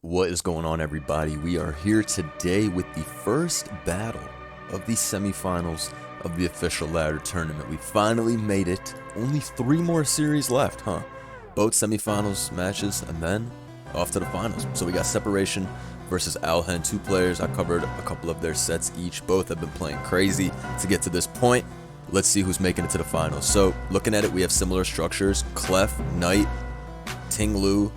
What is going on, everybody? We are here today with the first battle of the semifinals of the official ladder tournament. We finally made it. Only 3 more series left, huh? Both semifinals matches and then off to the finals. So we got Separation versus Alhen, 2 players. I covered a couple of their sets each. Both have been playing crazy to get to this point. Let's see who's making it to the finals. So looking at it, we have similar structures. Clef, Knight, Tinglu,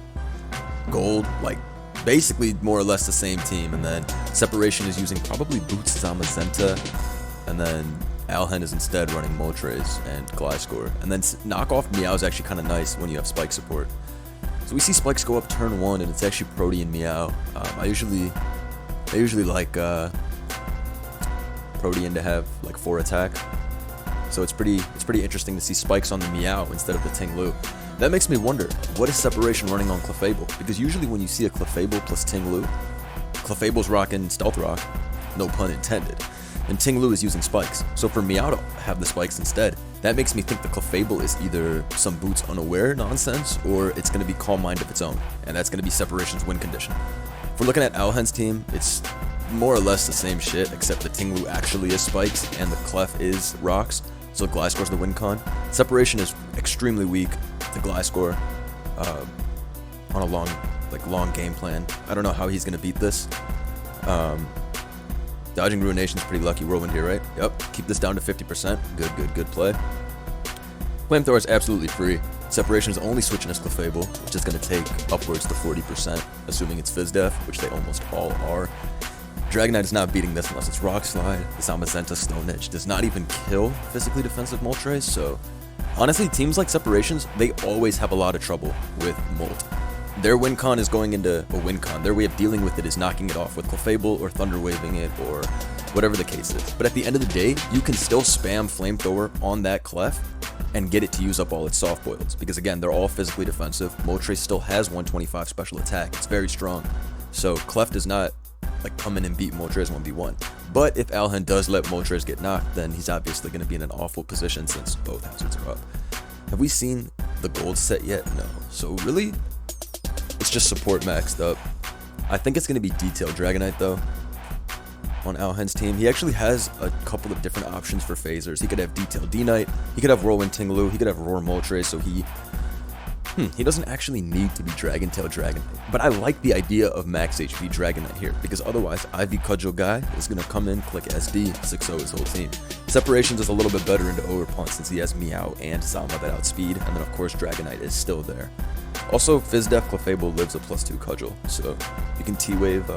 Gold, like basically more or less the same team. And then Separation is using probably Boots Zamazenta, and then Alhen is instead running Moltres and Gliscor. And then knockoff Meow is actually kind of nice when you have Spike support. So we see Spikes go up turn 1, and it's actually Protean Meow. I usually like Protean to have like 4 attack. So it's pretty interesting to see Spikes on the Meow instead of the Tinglu. That makes me wonder, what is Separation running on Clefable? Because usually when you see a Clefable plus Tinglu, Clefable's rocking Stealth Rock, no pun intended, and Tinglu is using Spikes. So for Meow to have the Spikes instead, that makes me think the Clefable is either some Boots Unaware nonsense, or it's going to be Calm Mind of its own, and that's going to be Separation's win condition. If we're looking at Alhen's team, it's more or less the same shit, except the Tinglu actually is Spikes, and the Clef is Rocks, so Gliscor's the win con. Separation is extremely weak to Gliscor on a long game plan. I don't know how he's gonna beat this. Dodging Ruination's pretty lucky. Whirlwind here, right? Yep. Keep this down to 50%. Good play. Flamethrower is absolutely free. Separation is only switching as Clefable, which is gonna take upwards to 40%, assuming it's Fizdef, which they almost all are. Dragonite is not beating this unless it's Rock Slide. The Zamazenta Stone Edge does not even kill physically defensive Moltres, so honestly, teams like Separations, they always have a lot of trouble with Molt. Their win con is going into a win con. Their way of dealing with it is knocking it off with Clefable or Thunder Waving it or whatever the case is. But at the end of the day, you can still spam Flamethrower on that Clef and get it to use up all its soft boils. Because again, they're all physically defensive. Moltres still has 125 special attack. It's very strong. So Clef does not like come in and beat Moltres 1v1. But if Alhen does let Moltres get knocked, then he's obviously going to be in an awful position since both hazards are up. Have we seen the gold set yet? No. So really, it's just support maxed up. I think it's going to be Detailed Dragonite though on Alhen's team. He actually has a couple of different options for phasers. He could have Detailed D-Knight, he could have Whirlwind Tinglu, he could have Roar Moltres, so he doesn't actually need to be Dragon-Tail Dragonite. But I like the idea of max HP Dragonite here, because otherwise Ivy Cudgel guy is going to come in, click SD, 6-0 his whole team. Separations is a little bit better into Overpunch since he has Meow and Zama that outspeed, and then of course Dragonite is still there. Also, Fizdef Clefable lives a +2 Cudgel, so you can T-Wave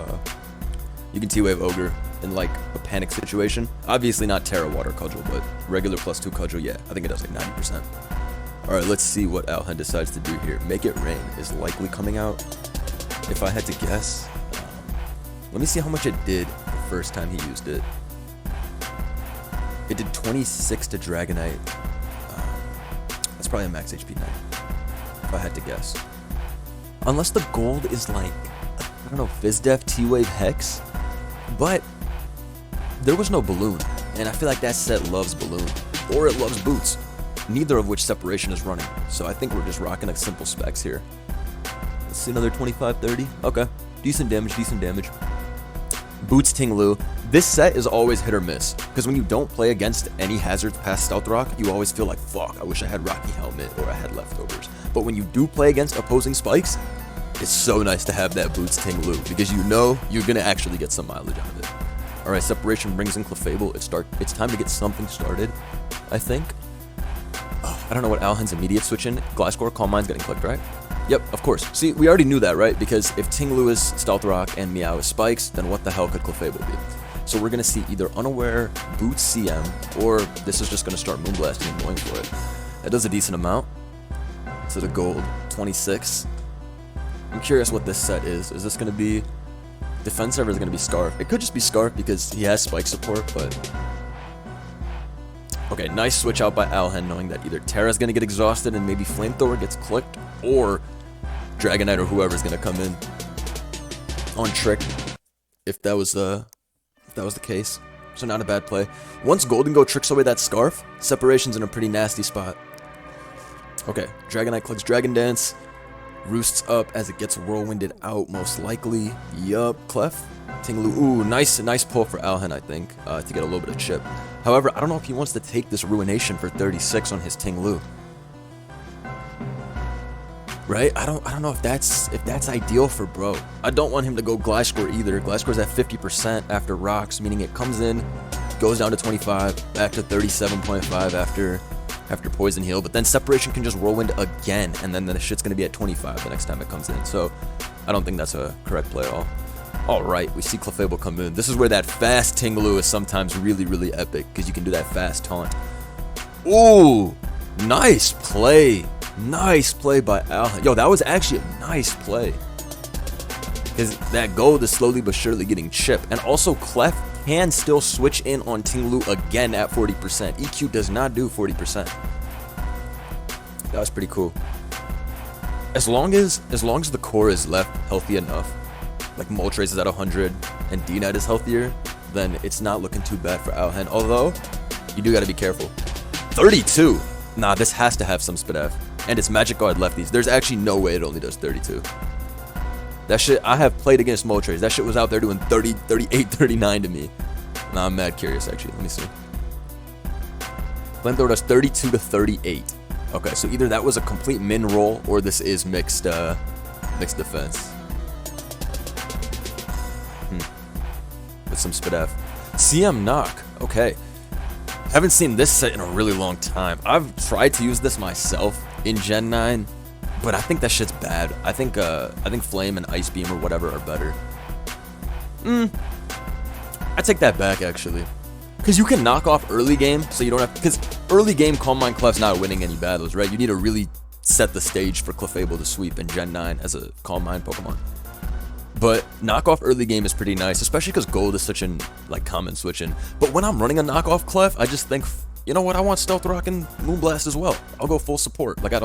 Ogre in like a panic situation. Obviously not Terra Water Cudgel, but regular +2 Cudgel, yeah, I think it does like 90%. Alright, let's see what Alhen decides to do here. Make It Rain is likely coming out, if I had to guess. Let me see how much it did the first time he used it. It did 26 to Dragonite. That's probably a max HP 9, if I had to guess. Unless the gold is like, I don't know, Fizdef, T-Wave, Hex. But there was no Balloon, and I feel like that set loves Balloon, or it loves Boots. Neither of which Separation is running, so I think we're just rocking like simple specs here. Let's see, another 25-30. Okay, decent damage. Boots Tinglu. This set is always hit or miss, because when you don't play against any hazards past Stealth Rock, you always feel like, fuck, I wish I had Rocky Helmet or I had leftovers. But when you do play against opposing Spikes, it's so nice to have that Boots Tinglu, because you know you're gonna actually get some mileage out of it. Alright, Separation brings in Clefable. It's time to get something started, I think. I don't know what Alhen's immediate switch in. Gliscor, Calm Mind's getting clicked, right? Yep, of course. See, we already knew that, right? Because if Tinglu is Stealth Rock and Meow is Spikes, then what the hell could Clefable be? So we're going to see either Unaware, Boots CM, or this is just going to start Moonblasting and going for it. That does a decent amount. To the gold, 26. I'm curious what this set is. Is this going to be Defensive or is it going to be Scarf? It could just be Scarf because he has Spike support, but okay, nice switch out by Alhen, knowing that either Terra's going to get exhausted and maybe Flamethrower gets clicked, or Dragonite or whoever's going to come in on Trick, if that was the case. So not a bad play. Once Golden Go tricks away that Scarf, Separation's in a pretty nasty spot. Okay, Dragonite clicks Dragon Dance. Roosts up as it gets whirlwinded out, most likely. Yup, Clef. Ting-Lu. Ooh, nice pull for Alhen, I think, to get a little bit of chip. However, I don't know if he wants to take this Ruination for 36 on his Ting-Lu. Right? I don't know if that's ideal for bro. I don't want him to go Gliscor either. Gliscor's at 50% after rocks, meaning it comes in, goes down to 25, back to 37.5 after Poison Heal, but then Separation can just whirlwind again, and then the shit's gonna be at 25 the next time it comes in. So I don't think that's a correct play at all. Alright, we see Clefable come in. This is where that fast Ting-Lu is sometimes really, really epic, because you can do that fast taunt. Ooh, nice play. Nice play by Alhen. Yo, that was actually a nice play. Because that gold is slowly but surely getting chipped. And also, Clef can still switch in on Ting-Lu again at 40%. EQ does not do 40%. That was pretty cool. As long as the core is left healthy enough, like Moltres is at 100 and D-Knight is healthier, then it's not looking too bad for Alhen. Although, you do got to be careful. 32. Nah, this has to have some SPDF. And it's Magic Guard lefties. There's actually no way it only does 32. That shit, I have played against Moltres. That shit was out there doing 30, 38, 39 to me. Nah, I'm mad curious, actually. Let me see. Flamethrower does 32 to 38. Okay, so either that was a complete min roll, or this is mixed defense. With some SPDF. CM knock. Okay. Haven't seen this set in a really long time. I've tried to use this myself in Gen 9, but I think that shit's bad. I think Flame and Ice Beam or whatever are better. I take that back, actually. Because you can knock off early game, so you don't have... Because early game, Calm Mind Clef's not winning any battles, right? You need to really set the stage for Clefable to sweep in Gen 9 as a Calm Mind Pokemon. But knockoff early game is pretty nice, especially because gold is such an common switch in. But when I'm running a knockoff Clef, I just think, you know what, I want Stealth Rock and Moonblast as well. I'll go full support. Like, I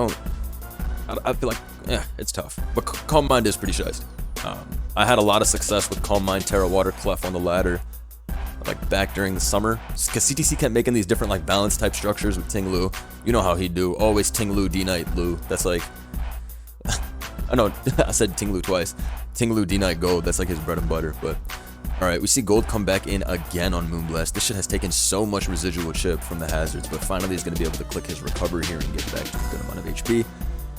feel like, it's tough. But Calm Mind is pretty shiced. I had a lot of success with Calm Mind, Terra Water, Clef on the ladder, like back during the summer. Because CTC kept making these different like balance type structures with Ting-Lu. You know how he'd do. Always Ting-Lu, D-Knight, Lu. That's like... I know, I said Ting-Lu twice. Ting-Lu, D-Knight, Gold, that's like his bread and butter, but... Alright, we see Gold come back in again on Moonblast. This shit has taken so much residual chip from the hazards, but finally he's going to be able to click his recovery here and get back to a good amount of HP.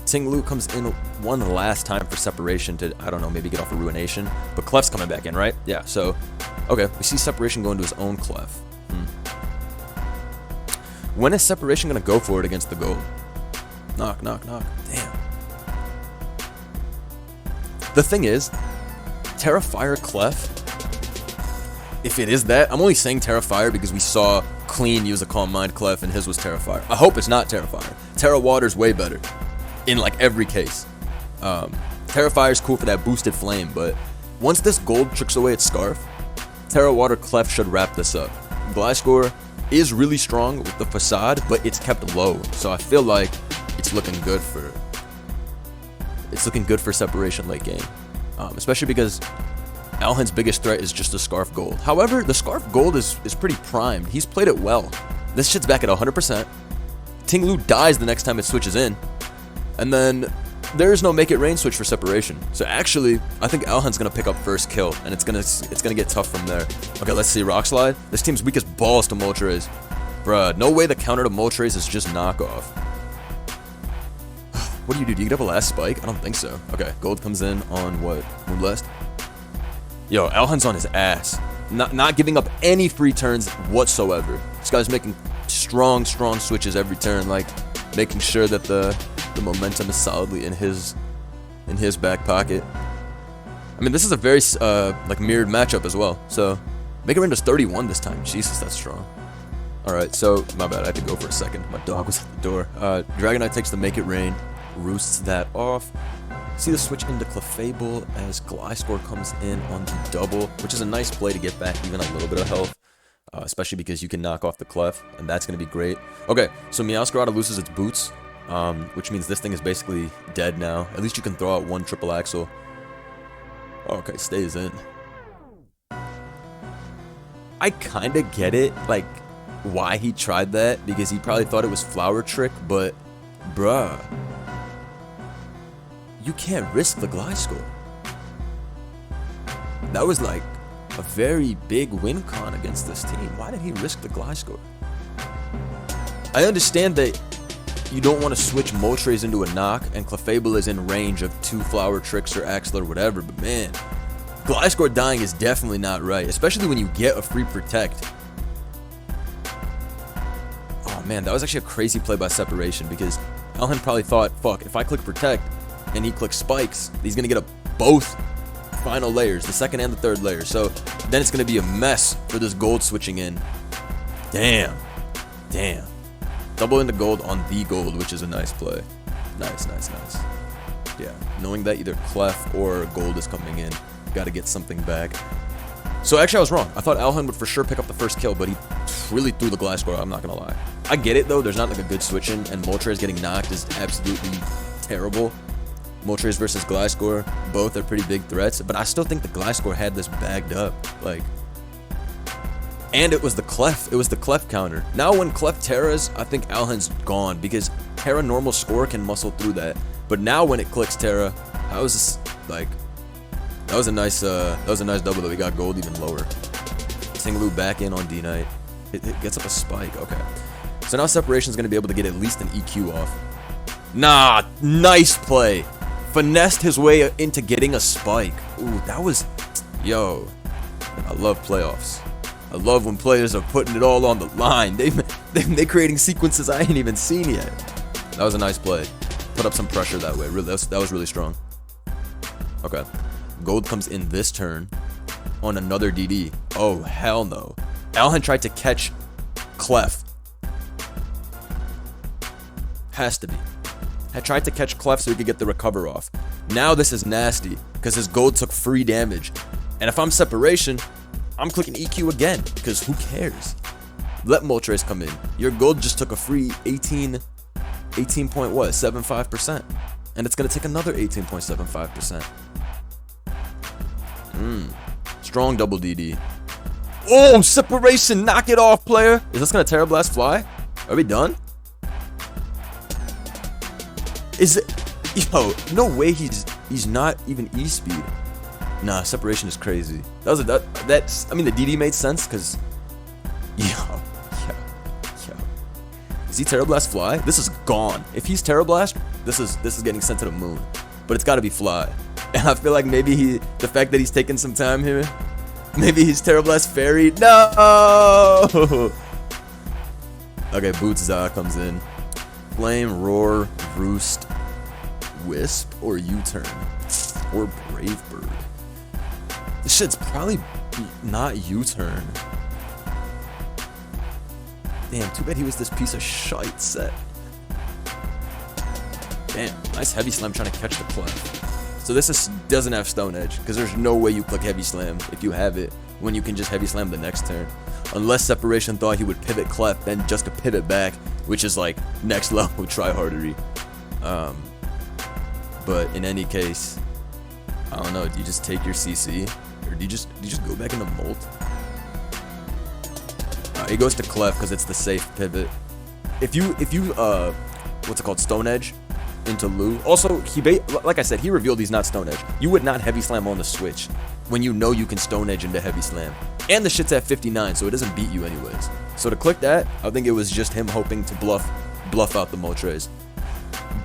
Ting-Lu comes in one last time for Separation to, I don't know, maybe get off a Ruination. But Clef's coming back in, right? Yeah, so... Okay, we see Separation go into his own Clef. When is Separation going to go for it against the Gold? Knock, knock, knock. Damn. The thing is, Terra Fire Clef, if it is that, I'm only saying Terra Fire because we saw Clean use a Calm Mind Clef and his was Terra Fire. I hope it's not Terra Fire. Terra Water's way better in like every case. Terra Fire's cool for that boosted flame, but once this gold tricks away its Scarf, Terra Water Clef should wrap this up. Gliscor is really strong with the Facade, but it's kept low, so I feel like it's looking good for... It's looking good for Separation late game, especially because Alhen's biggest threat is just the Scarf Gold. However, the Scarf Gold is pretty primed. He's played it well. This shit's back at 100%. Ting-Lu dies the next time it switches in, and then there's no Make It Rain switch for Separation. So actually, I think Alhen's gonna pick up first kill, and it's gonna get tough from there. Okay, let's see Rock Slide. This team's weakest balls to Moltres. Bruh, no way the counter to Moltres is just knockoff. What do? Do you get up a last spike? I don't think so. Okay, Gold comes in on what? Moonblast? Yo, Alhen's on his ass. Not giving up any free turns whatsoever. This guy's making strong switches every turn, like making sure that the momentum is solidly in his back pocket. I mean, this is a very like mirrored matchup as well. So, Make It Rain does 31 this time. Jesus, that's strong. Alright, so, my bad, I had to go for a second. My dog was at the door. Dragonite takes the Make It Rain. Roosts that off. See the switch into Clefable as Gliscor comes in on the double, which is a nice play to get back even a little bit of health, especially because you can knock off the Clef, and that's going to be great. Okay, so Meowscarada loses its boots, which means this thing is basically dead now. At least you can throw out one triple axle. Okay, stays in. I kind of get it, like, why he tried that, because he probably thought it was Flower Trick, but, bruh. you can't risk the glide score. That was like a very big win con against this team. Why did he risk the glide score? I understand that you don't want to switch Moltres into a knock, and Clefable is in range of 2 Flower Tricks or Axler or whatever, but man, glide score dying is definitely not right, especially when you get a free Protect. Oh man, that was actually a crazy play by Separation, because Alhen probably thought, fuck, if I click Protect and he clicks Spikes, he's going to get both final layers, the second and the third layer, so then it's going to be a mess for this gold switching in. Damn. Double into gold on the gold, which is a nice play. Nice. Yeah, knowing that either Clef or gold is coming in, got to get something back. So actually I was wrong. I thought Alhen would for sure pick up the first kill, but he really threw the glide score, I'm not going to lie. I get it though, there's not like a good switch in, and Moltres getting knocked is absolutely terrible. Moltres versus glide score, both are pretty big threats, but I still think the glide score had this bagged up. Like, and it was the Clef counter. Now when Clef Terras, I think Alhen's gone, because Terra normal score can muscle through that. But now when it clicks Terra, how is this, like, that was a nice double that we got gold even lower. Singlu back in on D-Knight. It gets up a spike, okay. So now Separation's gonna be able to get at least an EQ off. Nah, nice play. Finessed his way into getting a spike. Ooh, that was, yo, I love playoffs. I love when players are putting it all on the line. They're creating sequences I ain't even seen yet. That was a nice play. Put up some pressure that way. Really, that was really strong. Okay. Gold comes in this turn on another DD. Oh, hell no. Alhen tried to catch Clef. Has to be. Had tried to catch Clef so he could get the recover off. Now this is nasty, because his gold took free damage. And if I'm Separation, I'm clicking EQ again, because who cares? Let Moltres come in. Your gold just took a free 18.75%. And it's going to take another 18.75%. Strong double DD. Oh, Separation, knock it off, player. Is this going to Terra Blast fly? Are we done? Is it? Yo, no way he's not even E-speed. Nah, Separation is crazy. That's I mean, the DD made sense because yo. Is he Terra Blast fly? This is gone. If he's Terra Blast, this is getting sent to the moon. But it's got to be fly. And I feel like maybe the fact that he's taking some time here, maybe he's Terra Blast fairy. No. Okay, Boots comes in. Flame, Roar, Roost, Wisp, or U-turn, or Brave Bird. This shit's probably not U-turn. Damn, too bad he was this piece of shite set. Damn, nice Heavy Slam trying to catch the Clef. So this doesn't have Stone Edge, because there's no way you click Heavy Slam if you have it, when you can just Heavy Slam the next turn. Unless Separation thought he would pivot Clef, then just to pivot back, which is like next level tryhardery. But in any case, I don't know, do you just take your CC? Or do you just go back into Molt? He goes to Clef because it's the safe pivot. If you what's it called, Stone Edge into Lu. Also, like I said, he revealed he's not Stone Edge. You would not Heavy Slam on the switch when you know you can Stone Edge into Heavy Slam. And the shit's at 59, so it doesn't beat you anyways. So to click that, I think it was just him hoping to bluff out the Moltres.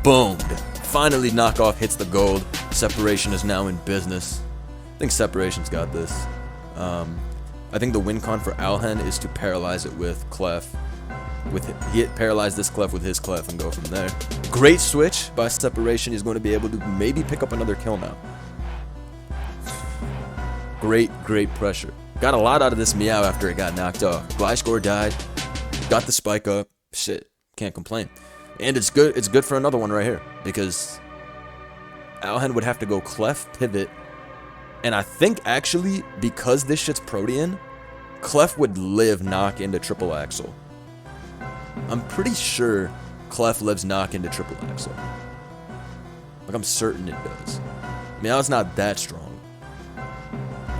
Boomed. Finally, knockoff hits the gold. Separation is now in business. I think Separation's got this. I think the win con for Alhen is to paralyze it with Clef. He paralyzed this Clef with his Clef and go from there. Great switch by Separation. He's going to be able to maybe pick up another kill now. Great pressure. Got a lot out of this Meow after it got knocked off. Glide score died. Got the spike up. Shit, can't complain. And it's good for another one right here, because Alhen would have to go Clef, pivot, and I think actually, because this shit's Protean, Clef would live knock into triple axle. I'm pretty sure Clef lives knock into triple axle. Like, I'm certain it does. Meow's not that strong.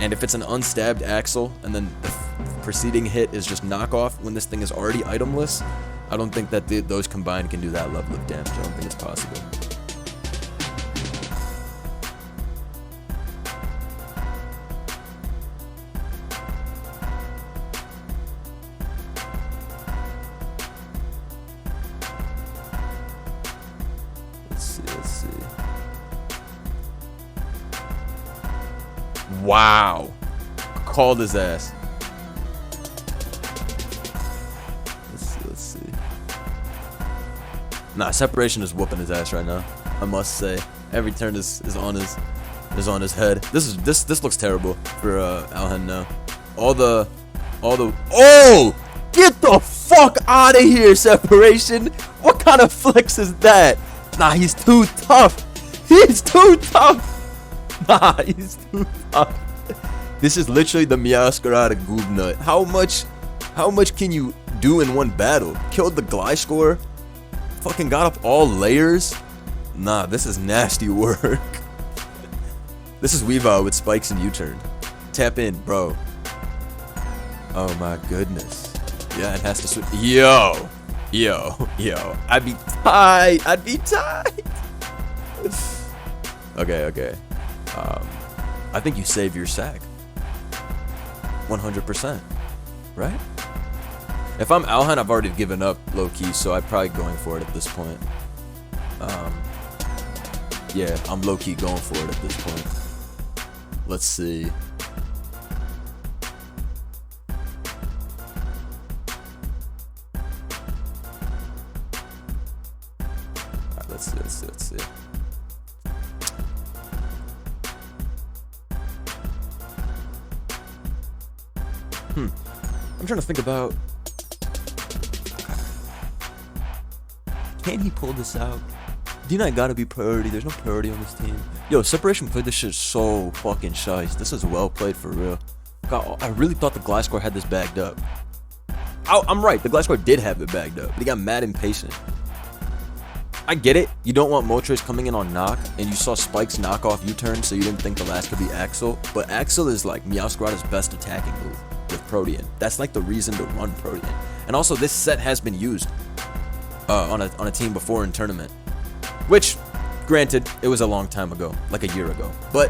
And if it's an unstabbed axle, and then the preceding hit is just knockoff when this thing is already itemless, I don't think that those combined can do that level of damage. I don't think it's possible. Wow. Called his ass. Let's see. Nah, separation is whooping his ass right now. I must say. Every turn is on his head. This looks terrible for Alhen now. All the oh! Get the fuck out of here, separation! What kind of flex is that? Nah, he's too tough. He's too tough. Nah, he's too tough. This is literally the Meowscarada goob nut. How much can you do in one battle? Killed the Gliscor. Fucking got up all layers. Nah, this is nasty work. This is Weavile with spikes and U-turn. Tap in, bro. Oh my goodness. Yeah, it has to switch. Yo. I'd be tight. Okay. I think you save your sack. 100%. Right? If I'm Alhen, I've already given up low-key, so I'm probably going for it at this point. Yeah, I'm low-key going for it at this point. Let's see. Alright, let's see. I'm trying to think about... Can he pull this out? D9 gotta be priority. There's no priority on this team. Yo, separation played this shit so fucking shice. This is well played for real. God, I really thought the Gliscor had this bagged up. I'm right. The Gliscor did have it bagged up, but he got mad impatient. I get it. You don't want Moltres coming in on knock, and you saw Spike's knock off U-turn, so you didn't think the last could be Axel. But Axel is like Meowscarada's best attacking move with Protean. That's like the reason to run Protean. And also, this set has been used on a team before in tournament. Which, granted, it was a long time ago, like a year ago. But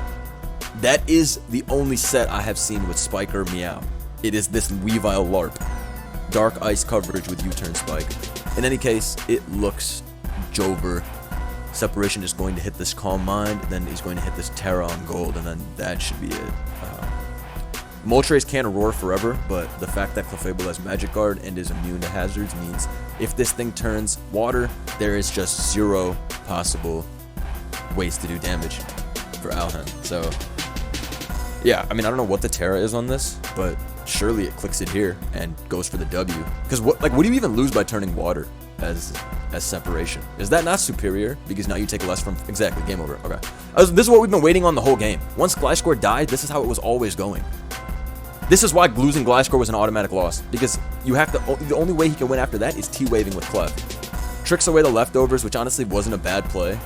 that is the only set I have seen with Spike or Meow. It is this Weavile LARP. Dark Ice coverage with U-turn Spike. In any case, it looks Jover. Separation is going to hit this Calm Mind, then he's going to hit this Terra on gold, and then that should be it. Moltres can't roar forever, but the fact that Clefable has Magic Guard and is immune to hazards means if this thing turns water, there is just zero possible ways to do damage for Alhen. So, yeah, I mean, I don't know what the Terra is on this, but surely it clicks it here and goes for the W. Because what do you even lose by turning water as separation? Is that not superior? Because now you take less from... Exactly, game over. Okay. This is what we've been waiting on the whole game. Once Gliscor died, this is how it was always going. This is why losing Gliscor was an automatic loss, because you have to. The only way he can win after that is T-waving with Clef. Tricks away the leftovers, which honestly wasn't a bad play,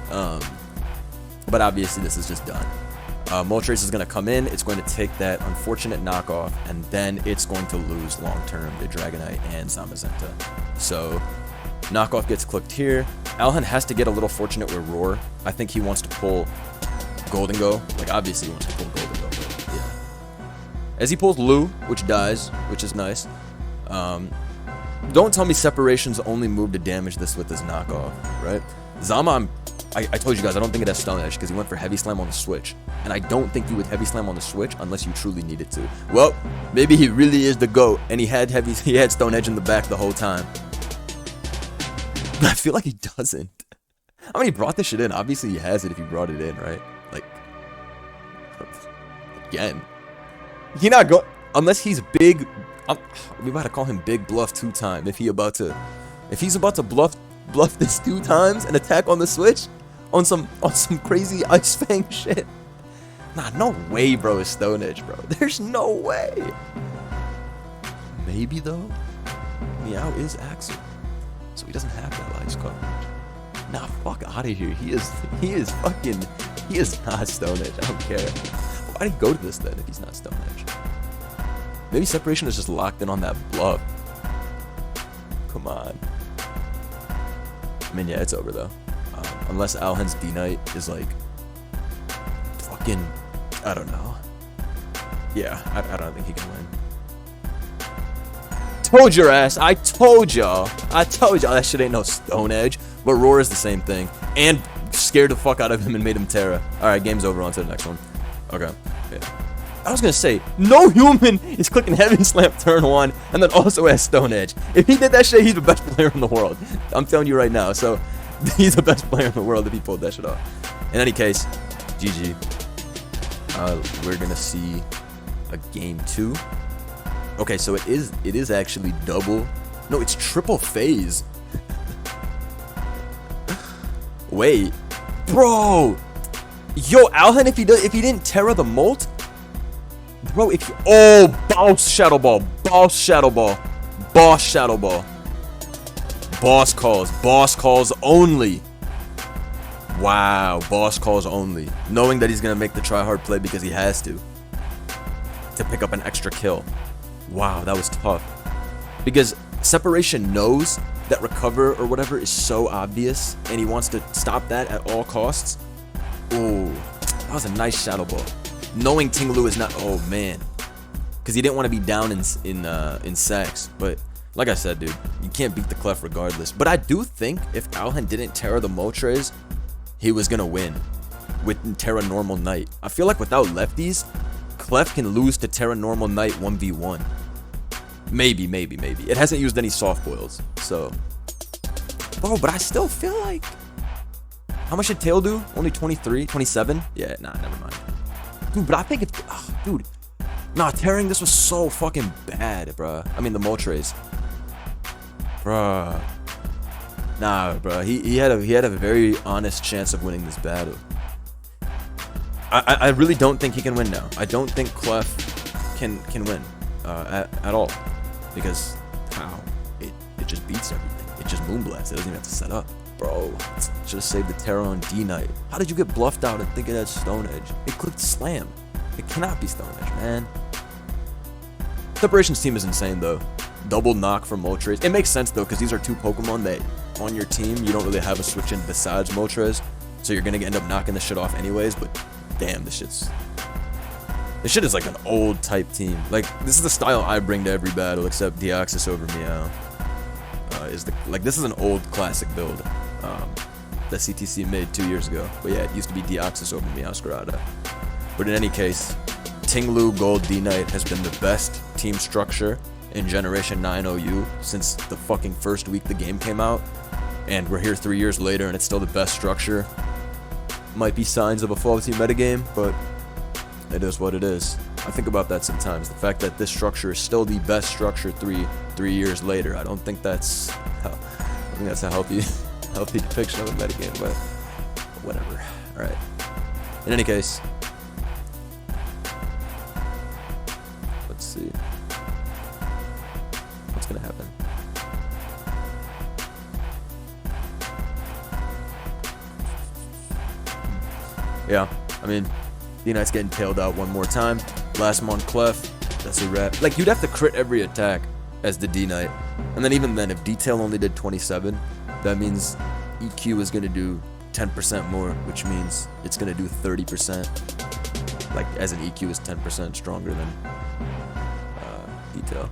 but obviously this is just done. Moltres is going to come in, it's going to take that unfortunate knockoff, and then it's going to lose long-term to Dragonite and Zamazenta. So, knockoff gets clicked here. Alhen has to get a little fortunate with Roar. I think he wants to pull Golden Go. Like, obviously he wants to pull Golden Go, but yeah. As he pulls Lu, which dies, which is nice. Don't tell me Separation's only move to damage this with his knockoff, right? Zama, I told you guys, I don't think it has Stone Edge because he went for Heavy Slam on the Switch. And I don't think you would Heavy Slam on the Switch unless you truly needed to. Well, maybe he really is the GOAT and he had Stone Edge in the back the whole time. I feel like he doesn't. I mean, he brought this shit in. Obviously, he has it if he brought it in, right? Like, again. He not go unless he's big. We about to call him Big Bluff 2-time if he's about to bluff this 2 times and attack on the Switch on some crazy Ice Fang shit. Nah, no way, bro. Is Stone Edge, bro? There's no way. Maybe though. Meow is Axel, so he doesn't have that ice coverage. Nah, fuck out of here. He is not Stone Edge. I don't care. Why'd he go to this then if he's not Stone Edge? Maybe Separation is just locked in on that bluff. Come on. I mean, yeah, it's over though. Unless Alhen's D-Knight is like fucking, I don't know. Yeah, I don't think he can win. Told your ass. I told y'all that shit ain't no Stone Edge. But Roar is the same thing. And scared the fuck out of him and made him Terra. Alright, game's over. On to the next one. Okay. Yeah. I was gonna say, no human is clicking Heavy Slam turn 1 and then also has Stone Edge. If he did that shit, he's the best player in the world. I'm telling you right now. So, he's the best player in the world if he pulled that shit off. In any case, GG. We're gonna see a game 2. Okay, so it is actually double. No, it's triple phase. Wait, bro. Yo, Alhen, if he didn't Terra the Molt, bro, boss Shadow Ball, boss Shadow Ball, boss Shadow Ball, boss calls only. Wow, boss calls only. Knowing that he's gonna make the try hard play because he has to pick up an extra kill. Wow, that was tough. Because Separation knows that recover or whatever is so obvious, and he wants to stop that at all costs. Ooh, that was a nice Shadow Ball. Knowing Ting Lu is not, oh man, because he didn't want to be down in sacks. But like I said, dude, you can't beat the Clef regardless. But I do think if Alhen didn't Terra the Moltres, he was gonna win with Terra Normal Knight. I feel like without lefties, Clef can lose to Terra Normal Knight 1v1. Maybe. It hasn't used any soft boils, so. Bro, but I still feel like, how much did Tail do? Only 23, 27? Yeah, nah, never mind. Dude, but I think if, dude, nah, tearing this was so fucking bad, bruh. I mean, the Moltres. Bruh. Nah, bruh. He had a very honest chance of winning this battle. I really don't think he can win now. I don't think Clef can win at all. Because how? It just beats everything. It just Moonblast. It doesn't even have to set up. Bro, should have saved the Terra on D-Knight. How did you get bluffed out and thinking that's Stone Edge? It clicked Slam. It cannot be Stone Edge, man. Separation's team is insane, though. Double knock from Moltres. It makes sense, though, because these are two Pokemon that, on your team, you don't really have a switch in besides Moltres. So you're going to end up knocking the shit off anyways, but damn, this shit is like an old type team. Like, this is the style I bring to every battle, except Deoxys over Meow. This is an old classic build that CTC made 2 years ago. But yeah, it used to be Deoxys over Meowscarada. But in any case, Ting Lu Gold D-Knight has been the best team structure in Generation 9 OU since the fucking first week the game came out. And we're here 3 years later and it's still the best structure. Might be signs of a faulty metagame, but it is what it is. I think about that sometimes. The fact that this structure is still the best structure three years later. I don't think that's a healthy depiction of a metagame, but whatever. Alright. In any case, let's see. What's gonna happen? Yeah, I mean, D-Knight's getting tailed out one more time. Last month, Clef. That's a wrap. Like, you'd have to crit every attack as the D-Knight. And then even then, if detail only did 27, that means EQ is going to do 10% more, which means it's going to do 30%. Like, as an EQ is 10% stronger than detail.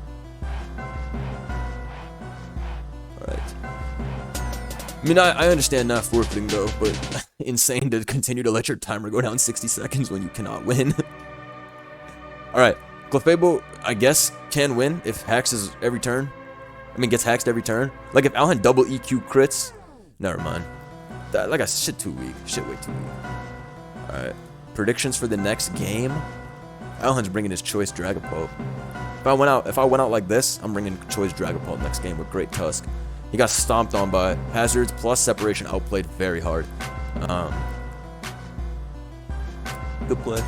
Alright. I mean, I understand not forfeiting, though, but insane to continue to let your timer go down 60 seconds when you cannot win. Alright, Clefable, I guess, can win if hacks every turn. I mean, gets hacked every turn. Like, if Alhen double EQ crits, never mind. That, like, shit too weak. Shit way too weak. Alright, predictions for the next game. Alhen's bringing his Choice Dragapult. If I went out like this, I'm bringing Choice Dragapult next game with Great Tusk. He got stomped on by Hazards plus Separation, outplayed very hard. Good play.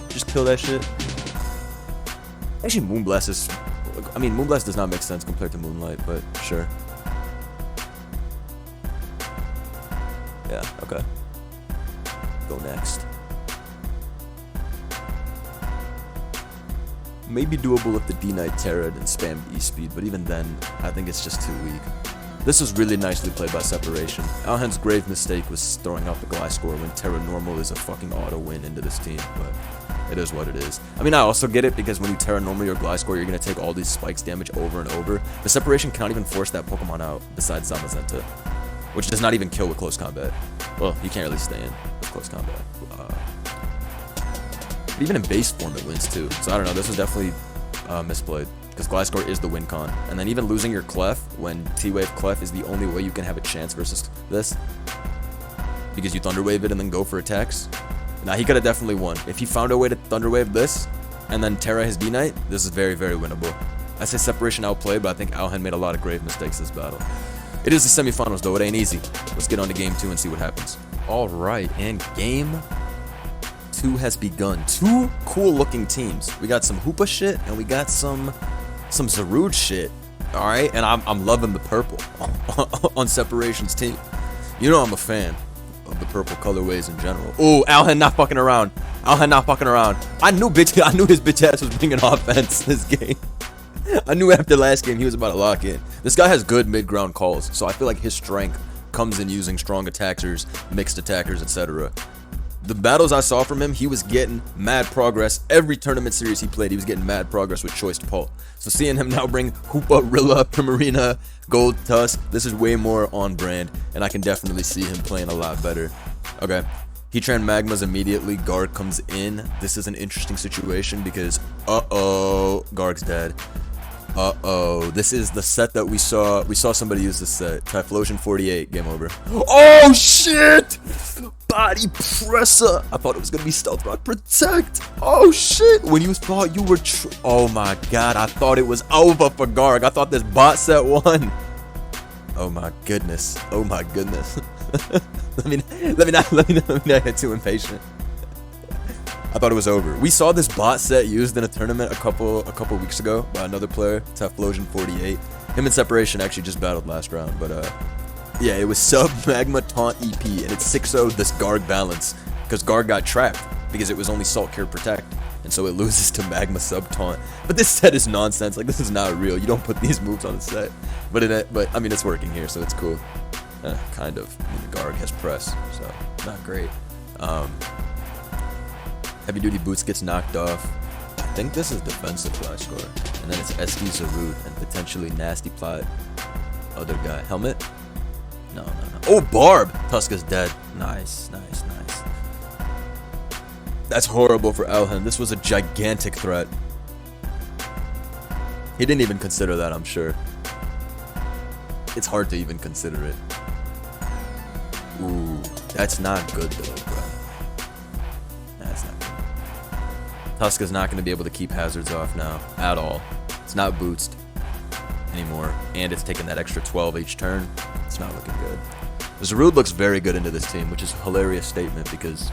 Just kill that shit. Actually, Moonblast is... I mean, Moonblast does not make sense compared to Moonlight, but sure. Yeah, okay. Go next. Maybe doable if the D-Knight Terra'd and spammed E-Speed, but even then, I think it's just too weak. This was really nicely played by Separation. Alhen's grave mistake was throwing out the Gliscor when Terra Normal is a fucking auto win into this team, but it is what it is. I mean, I also get it because when you Terra Normal your Gliscor, you're going to take all these spikes damage over and over. The Separation cannot even force that Pokemon out besides Zamazenta, which does not even kill with close combat. Well, you can't really stay in with close combat. But even in base form, it wins too. So I don't know. This was definitely misplayed. Because Gliscor is the win con. And then even losing your Clef when T-Wave Clef is the only way you can have a chance versus this. Because you Thunder Wave it and then go for attacks. Now he could have definitely won. If he found a way to Thunder Wave this and then Terra his D-Knight, this is very, very winnable. I say Separation outplayed, but I think Alhen made a lot of grave mistakes this battle. It is the semifinals though, it ain't easy. Let's get on to game 2 and see what happens. Alright, and game 2 has begun. Two cool looking teams. We got some Hoopa shit and we got some Zarude shit. Alright, and I'm loving the purple on Separation's team. You know I'm a fan of the purple colorways in general. Oh, Alhen not fucking around. Alhen not fucking around. I knew his bitch ass was bringing offense this game. I knew after last game he was about to lock in. This guy has good mid-ground calls, so I feel like his strength comes in using strong attackers, mixed attackers, etc. The battles I saw from him, he was getting mad progress. Every tournament series he played, he was getting mad progress with Choice Paul. So seeing him now bring Hoopa, Rilla, Primarina, Gold Tusk, this is way more on brand, and I can definitely see him playing a lot better. Okay. Heatran Magmas immediately, Garg comes in. This is an interesting situation because, uh-oh, Garg's dead. Uh-oh, this is the set that we saw somebody use this set. Typhlosion 48, game over. Oh, shit! Body presser. I thought it was going to be Stealth Rock Protect. Oh, shit. When you thought you were oh, my God. I thought it was over for Garg. I thought this bot set won. Oh, my goodness. Oh, my goodness. let me not get too impatient. I thought it was over. We saw this bot set used in a tournament a couple weeks ago by another player, Typhlosion 48. Him and Separation actually just battled last round, but yeah, it was sub Magma Taunt EP, and it's 6-0 this Garg balance because Garg got trapped because it was only Salt Cure Protect, and so it loses to Magma sub Taunt. But this set is nonsense. Like, this is not real. You don't put these moves on a set, but I mean it's working here, so it's cool. Kind of. I mean, Garg has press, so not great. Heavy Duty Boots gets knocked off. I think this is defensive Gliscor. And then it's SD Zarude and potentially Nasty Plot. Other guy. Helmet? No. Oh, Barb! Tusk is dead. Nice. That's horrible for Alhen. This was a gigantic threat. He didn't even consider that, I'm sure. It's hard to even consider it. Ooh, that's not good though, bro. That's not good. Tusk is not going to be able to keep hazards off now at all. It's not boosted anymore, and it's taking that extra 12 each turn. It's not looking good. Zarude looks very good into this team, which is a hilarious statement because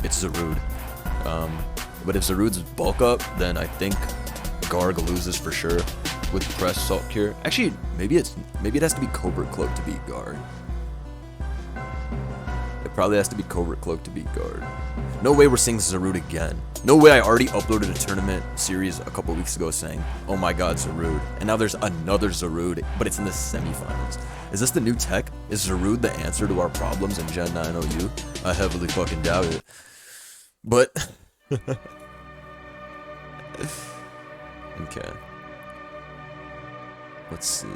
it's Zarude. But if Zarude's bulk up, then I think Garg loses for sure with Press Salt Cure. Actually, maybe it has to be Covert Cloak to beat Garg. It probably has to be Covert Cloak to beat Garg. No way we're seeing Zarude again. No way I already uploaded a tournament series a couple weeks ago saying, oh my god, Zarude. And now there's another Zarude, but it's in the semifinals. Is this the new tech? Is Zarude the answer to our problems in Gen 9 OU? I heavily fucking doubt it. But... okay. Let's see.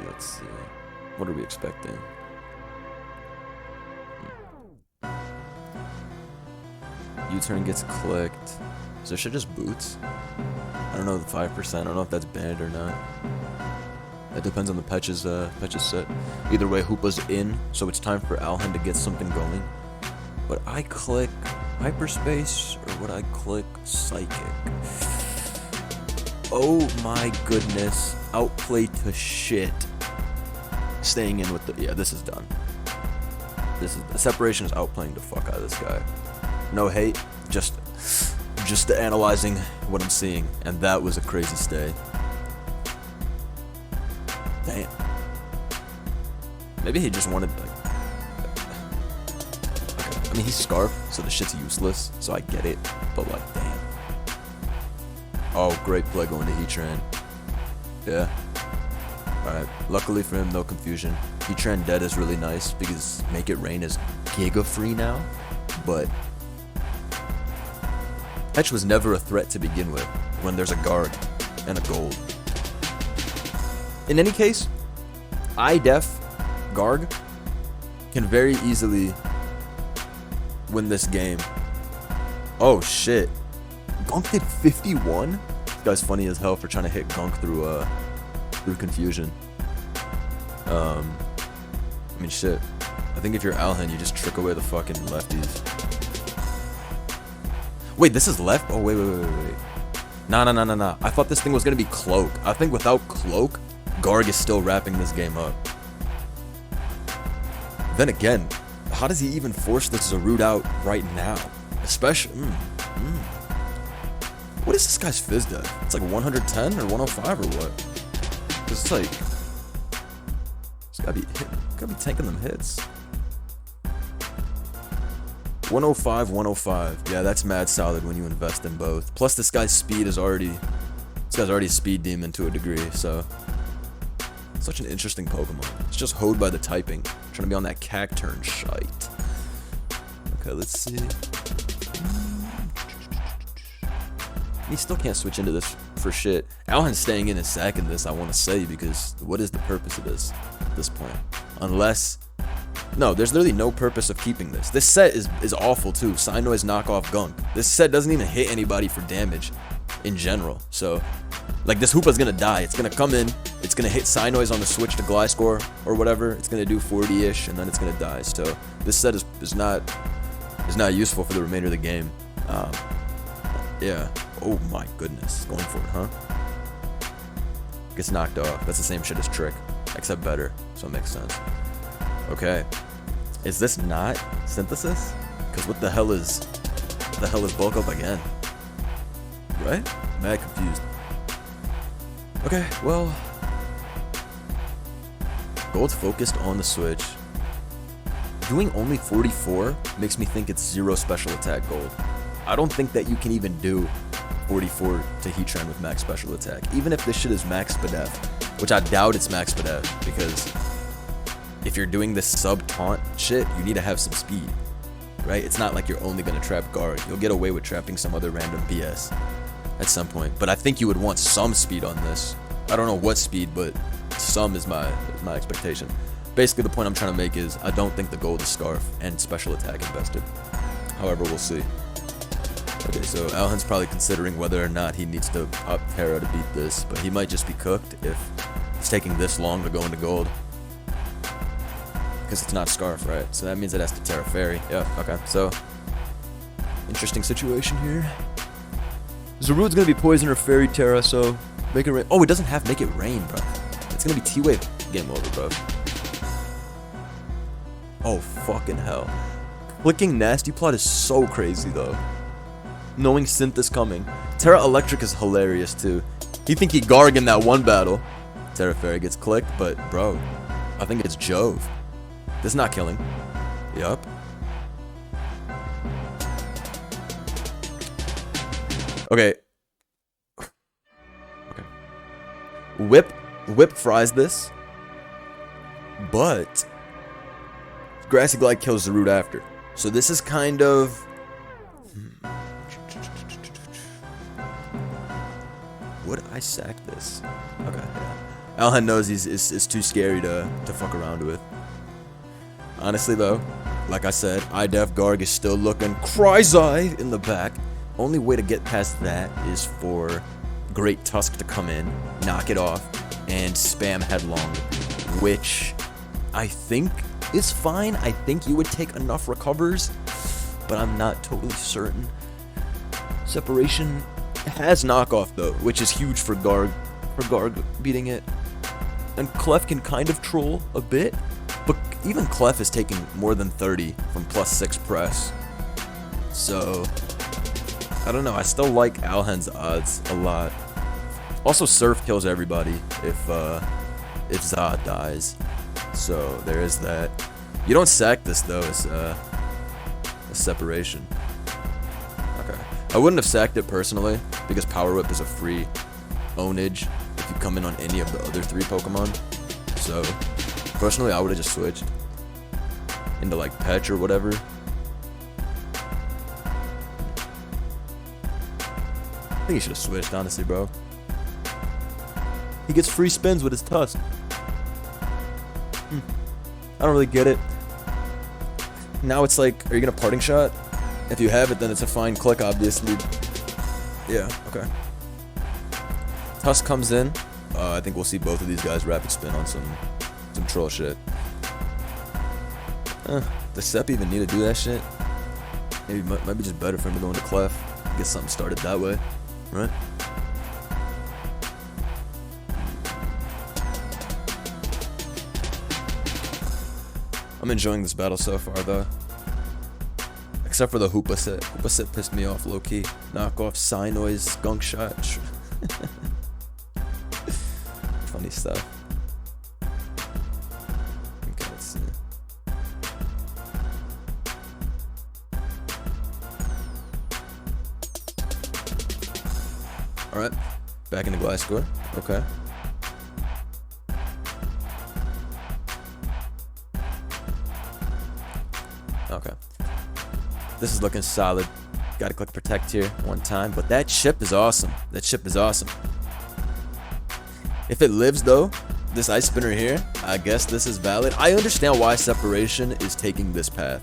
What are we expecting? U-turn gets clicked. Is there shit just boots? I don't know, the 5%. I don't know if that's banned or not. That depends on the patches set. Either way, Hoopa's in, so it's time for Alhen to get something going. Would I click Hyperspace or would I click Psychic? Oh my goodness. Outplay to shit. Staying in with the... yeah, this is done. The Separation is outplaying the fuck out of this guy. No hate, just analyzing what I'm seeing, and that was a crazy stay. Damn. Maybe he just wanted, like... okay. I mean, he's Scarf, so the shit's useless, so I get it, but like, damn. Oh, great play going to Heatran. Yeah. Alright, luckily for him, no confusion. Heatran dead is really nice, because Make It Rain is giga free now, but... Fetch was never a threat to begin with, when there's a Garg and a gold. In any case, IDEF Garg can very easily win this game. Oh shit. Gunk did 51? This guy's funny as hell for trying to hit Gunk through confusion. I mean, shit. I think if you're Alhen, you just trick away the fucking lefties. Wait, this is left? Oh, wait. Nah. I thought this thing was gonna be Cloak. I think without Cloak, Garg is still wrapping this game up. Then again, how does he even force this Zarude out right now? Especially, What is this guy's Fizz Dev? It's like 110 or 105 or what? Cause it's like, it's gotta be tanking them hits. 105, 105. Yeah, that's mad solid when you invest in both. Plus, this guy's speed is already, a speed demon to a degree, so. Such an interesting Pokemon. It's just hoed by the typing. Trying to be on that Cacturn shite. Okay, let's see. He still can't switch into this for shit. Alhen's staying in and sacking this, I want to say, because what is the purpose of this at this point? Unless... No, there's literally no purpose of keeping this. This set is awful too. Psynoi's knockoff Gunk. This set doesn't even hit anybody for damage in general. So, like, this Hoopa's gonna die. It's gonna come in, it's gonna hit Psynoi's on the switch to Gliscor or whatever. It's gonna do 40-ish, and then it's gonna die. So, this set is not useful for the remainder of the game. Yeah. Oh my goodness. Going for it, huh? Gets knocked off. That's the same shit as Trick, except better. So it makes sense. Okay. Is this not Synthesis? Because what the hell is Bulk Up again? Right? Mad confused. Okay, well. Gold's focused on the switch. Doing only 44 makes me think it's 0 special attack Gold. I don't think that you can even do 44 to Heatran with max special attack. Even if this shit is max Spadef, which I doubt it's max Spadef, because if you're doing this sub-taunt shit, you need to have some speed, right? It's not like you're only going to trap Guard. You'll get away with trapping some other random BS at some point. But I think you would want some speed on this. I don't know what speed, but some is my expectation. Basically, the point I'm trying to make is I don't think the Gold is Scarf and special attack invested. However, we'll see. Okay, so Alhen's probably considering whether or not he needs to up Terra to beat this, but he might just be cooked if it's taking this long to go into Gold. Because it's not Scarf, right? So that means it has to Terra Fairy. Yeah, okay, so interesting situation here. Zarude's gonna be Poison or Fairy Terra, so make it rain. Oh, it doesn't have Make It Rain, bro. It's gonna be T-Wave. Game over, bro. Oh, fucking hell. Clicking Nasty Plot is so crazy, though. Knowing Synth is coming. Terra Electric is hilarious, too. You think he Garg in that one battle. Terra Fairy gets clicked, but, bro, I think it's Jove. This is not killing. Yup. Okay. Okay. Whip fries this. But Grassy Glide kills Zarude after. So this is kind of... Would I sack this? Okay, yeah. Alhen knows it's too scary to fuck around with. Honestly, though, like I said, iDef Garg is still looking Cryzai in the back. Only way to get past that is for Great Tusk to come in, knock it off, and spam Headlong, which I think is fine. I think you would take enough recovers, but I'm not totally certain. Separation has knockoff though, which is huge for Garg beating it. And Clef can kind of troll a bit, but even Clef is taking more than 30 from +6 press. So I don't know, I still like Alhen's odds a lot. Also, Surf kills everybody if Zod dies. So there is that. You don't sack this though, it's a separation. Okay. I wouldn't have sacked it personally, because Power Whip is a free ownage if you come in on any of the other 3 Pokemon. So personally, I would have just switched into like Petch or whatever. I think he should have switched, honestly, bro. He gets free spins with his Tusk. I don't really get it. Now it's like, are you gonna Parting Shot? If you have it, then it's a fine click, obviously. Yeah, okay. Tusk comes in. I think we'll see both of these guys rapid spin on some troll shit. Does Sep even need to do that shit? Maybe might be just better for him to go into Clef. Get something started that way, right? I'm enjoying this battle so far, though. Except for the Hoopa set. Hoopa set pissed me off low-key. Knockoff, Psy Noise, Skunk Shot. Funny stuff. Okay, let's see. Alright, back into Glass Score. Okay. Okay. This is looking solid. Gotta click protect here one time, but that chip is awesome. That chip is awesome. If it lives though, this ice spinner here, I guess this is valid. I understand why separation is taking this path.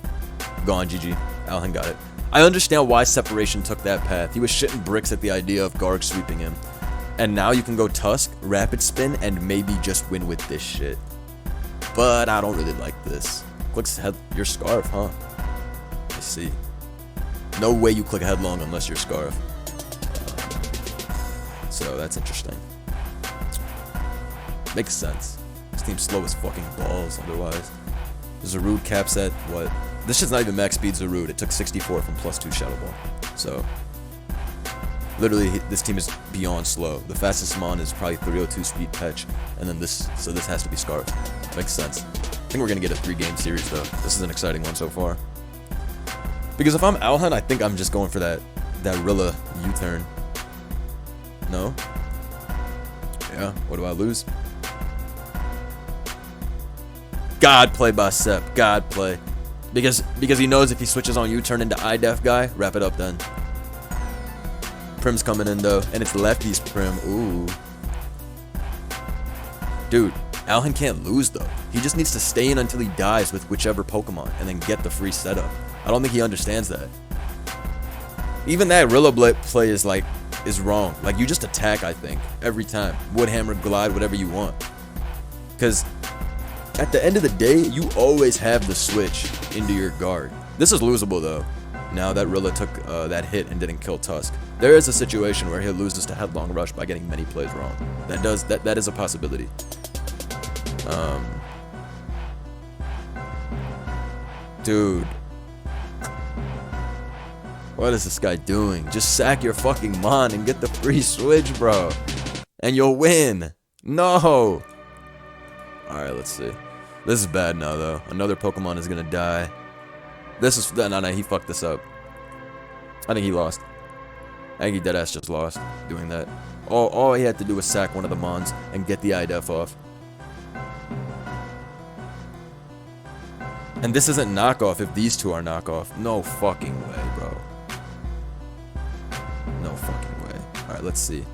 Gone, GG. Alhen got it. I understand why separation took that path. He was shitting bricks at the idea of Garg sweeping him. And now you can go Tusk, rapid spin, and maybe just win with this shit. But I don't really like this. Clicks head your Scarf, huh? I see. No way you click headlong unless you're Scarf. So that's interesting. Makes sense. This team's slow as fucking balls otherwise. Zarude caps at what? This shit's not even max speed Zarude. It took 64 from +2 Shadow Ball. So, literally, this team is beyond slow. The fastest Mon is probably 302 speed Petch. And then this has to be Scarf. Makes sense. I think we're going to get a 3-game series though. This is an exciting one so far. Because if I'm Alhen, I think I'm just going for that Rilla U-turn. No? Yeah, what do I lose? God play by Sep. God play. Because he knows if he switches on U-turn into iDef guy, wrap it up then. Prim's coming in though, and it's lefty's Prim. Ooh. Dude, Alhen can't lose though. He just needs to stay in until he dies with whichever Pokemon and then get the free setup. I don't think he understands that. Even that Rilla play is wrong. Like, you just attack, I think, every time. Woodhammer, Glide, whatever you want. Because at the end of the day, you always have the switch into your guard. This is losable though. Now that Rilla took that hit and didn't kill Tusk. There is a situation where he loses to Headlong Rush by getting many plays wrong. That is a possibility. Dude. What is this guy doing? Just sack your fucking Mon and get the free switch, bro. And you'll win. No. Alright, let's see. This is bad now, though. Another Pokemon is gonna die. This is... No, he fucked this up. I think he lost. I think he deadass just lost doing that. All he had to do was sack one of the Mons and get the iDef off. And this isn't knockoff if these two are knockoff. No fucking way, bro. No fucking way. Alright, let's see.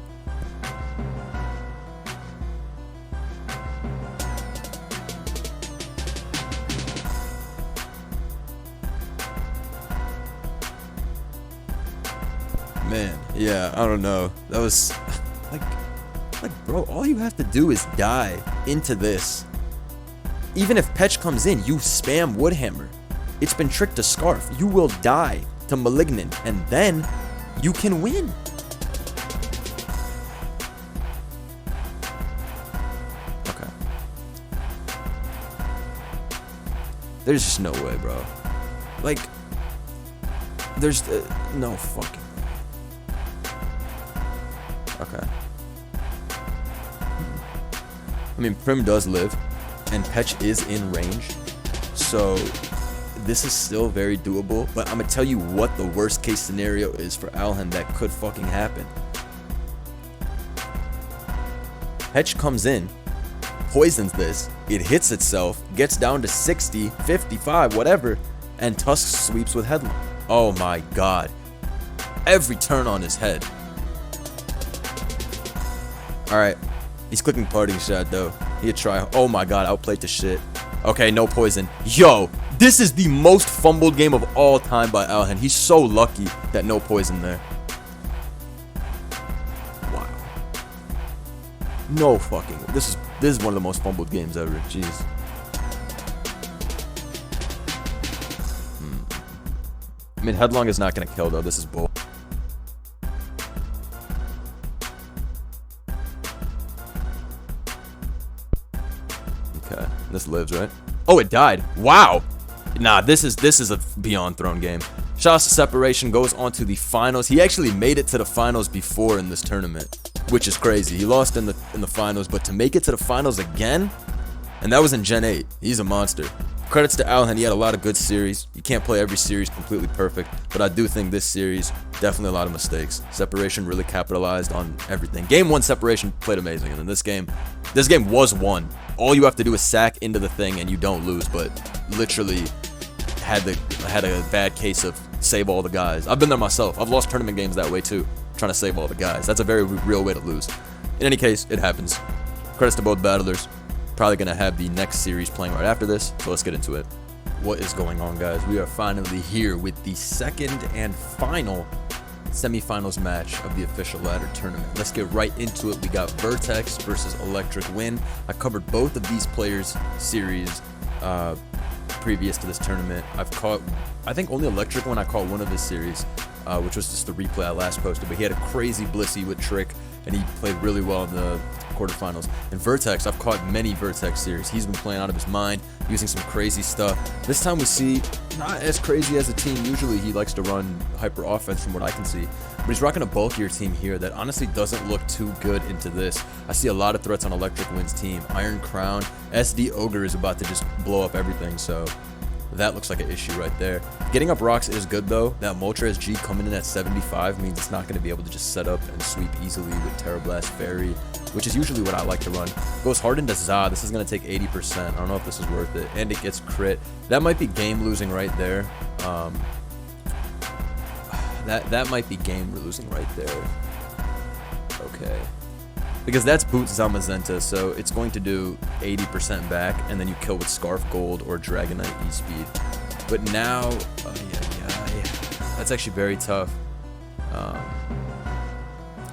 Man, yeah, I don't know. That was... Like, bro, all you have to do is die into this. Even if Petch comes in, you spam Woodhammer. It's been tricked to Scarf. You will die to Malignant, and then you can win. Okay. There's just no way, bro. Like, there's no fucking way. Okay. I mean, Prim does live. And Petch is in range, so this is still very doable, but I'm gonna tell you what the worst case scenario is for Alhen that could fucking happen. Petch comes in, poisons this, it hits itself, gets down to 60, 55, whatever, and Tusk sweeps with Headlong. Oh my god. Every turn on his head. Alright, he's clicking Parting Shot though. He'd try. Oh my god, outplayed to shit. Okay, no poison. Yo, this is the most fumbled game of all time by Alhen. He's so lucky that no poison there. No fucking. This is one of the most fumbled games ever. Jeez. I mean, headlong is not gonna kill though. This is bull. Okay, this lives, right? Oh, it died. Wow. Nah, this is a beyond thrown game. Shaw's separation goes on to the finals. He actually made it to the finals before in this tournament, which is crazy. He lost in the finals, but to make it to the finals again, and that was in Gen 8. He's a monster. Credits to Alhen. He had a lot of good series. You can't play every series completely perfect, but I do think this series, definitely a lot of mistakes. Separation really capitalized on everything. Game 1 separation played amazing, and then this game was won. All you have to do is sack into the thing and you don't lose, but literally had a bad case of save all the guys. I've been there myself. I've lost tournament games that way too, trying to save all the guys. That's a very real way to lose. In any case, it happens. Credits to both battlers. Probably going to have the next series playing right after this, so let's get into it. What is going on, guys? We are finally here with the second and final semifinals match of the official ladder tournament. Let's get right into it. We got Vertex versus Electric Wind. I covered both of these players' series previous to this tournament. I've caught, I think only Electric Wind I caught one of his series, which was just the replay I last posted, but he had a crazy blissey with Trick, and he played really well in the quarterfinals. And Vertex, I've caught many Vertex series. He's been playing out of his mind, using some crazy stuff. This time we see not as crazy as a team. Usually he likes to run hyper offense from what I can see, but he's rocking a bulkier team here that honestly doesn't look too good into this. I see a lot of threats on Electric Wind's team. Iron Crown, SD Ogre is about to just blow up everything, so that looks like an issue right there. Getting up rocks is good though. That Moltres G coming in at 75 means it's not going to be able to just set up and sweep easily with Terra Blast Fairy, which is usually what I like to run. Goes hard into Za. This is going to take 80%. I don't know if this is worth it. And it gets crit. That might be game losing right there. That might be game losing right there. Okay. Because that's Boot Zamazenta, so it's going to do 80% back, and then you kill with Scarf Gold or Dragonite E-Speed. But now, that's actually very tough.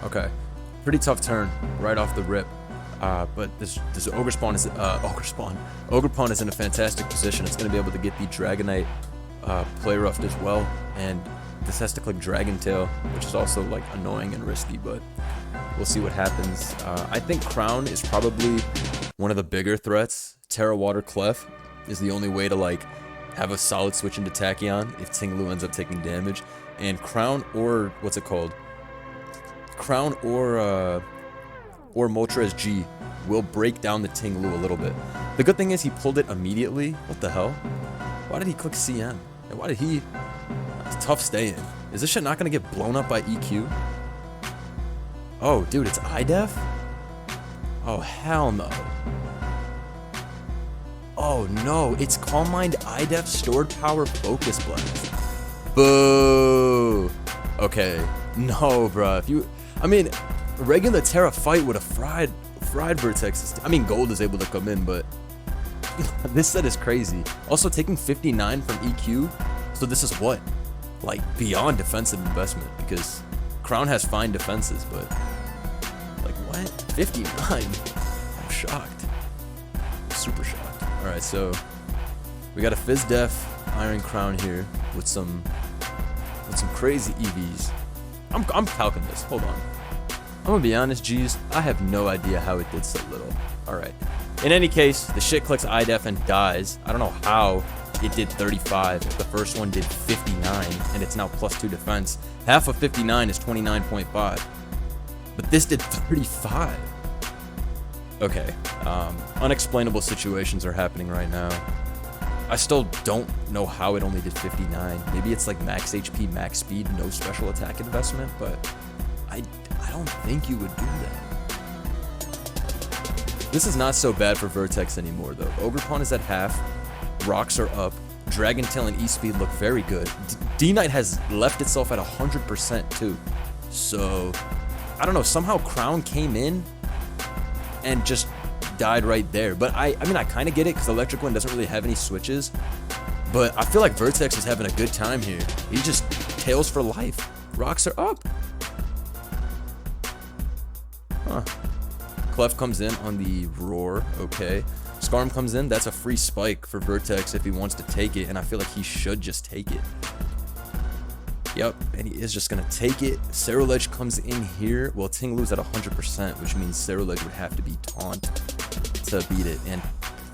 Okay, pretty tough turn right off the rip. But this Ogre Spawn is Ogre Pawn is in a fantastic position. It's going to be able to get the Dragonite play roughed as well, and this has to click Dragon Tail, which is also like annoying and risky, but we'll see what happens. I think Crown is probably one of the bigger threats. Terra Water Clef is the only way to like have a solid switch into Tachyon if Tinglu ends up taking damage. And Crown or what's it called? Crown or Moltres G will break down the Tinglu a little bit. The good thing is he pulled it immediately. What the hell? Why did he click CM? And why did he? It's tough stay-in. Is this shit not gonna get blown up by EQ? Oh, dude, it's IDEF? Oh, hell no. Oh, no, it's Calm Mind IDEF Stored Power Focus Blast. Boo! Okay, no, bro. If you, I mean, regular Terra fight would have fried Vertex. I mean, Gold is able to come in, but this set is crazy. Also, taking 59 from EQ, so this is what? Like, beyond defensive investment, because Crown has fine defenses, but like, what? 59? I'm shocked. Super shocked. Alright, so we got a Fizz Def Iron Crown here with some crazy EVs. I'm calcing this. Hold on. I'm gonna be honest, G's. I have no idea how it did so little. Alright. In any case, the shit clicks IDEF and dies. I don't know how it did 35 if the first one did 59 and it's now +2 defense. Half of 59 is 29.5. But this did 35. Okay. Unexplainable situations are happening right now. I still don't know how it only did 59. Maybe it's like max HP, max speed, no special attack investment, but I don't think you would do that. This is not so bad for Vertex anymore, though. Ogre Pawn is at half. Rocks are up. Dragon Tail and E-Speed look very good. D-Knight has left itself at 100% too. So, I don't know. Somehow Crown came in and just died right there. But I mean, I kind of get it because Electric Wind doesn't really have any switches. But I feel like Vertex is having a good time here. He just tails for life. Rocks are up. Huh. Clef comes in on the Roar, okay. Skarm comes in, that's a free spike for Vertex if he wants to take it, and I feel like he should just take it. Yep, and he is just gonna take it. Cerulege comes in here. Well, Tinglu's at 100%, which means Cerulege would have to be taunt to beat it, and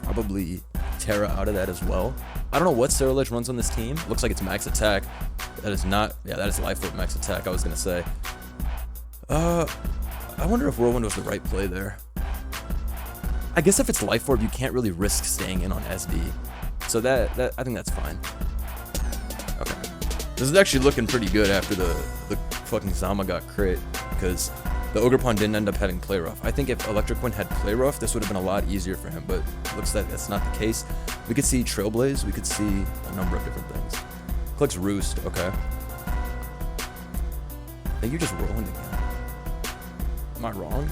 probably Terra out of that as well. I don't know what Cerulege runs on this team. Looks like it's max attack. That is not, yeah, that is Life Orb max attack, I was gonna say. I wonder if Whirlwind was the right play there. I guess if it's Life Orb, you can't really risk staying in on SD. So that I think that's fine. Okay. This is actually looking pretty good after the fucking Zama got crit, because the Ogerpon didn't end up having Play Rough. I think if Electric Wind had Play Rough, this would have been a lot easier for him, but it looks like that's not the case. We could see Trailblaze, we could see a number of different things. Clicks Roost, okay. I think you're just rolling again. Am I wrong?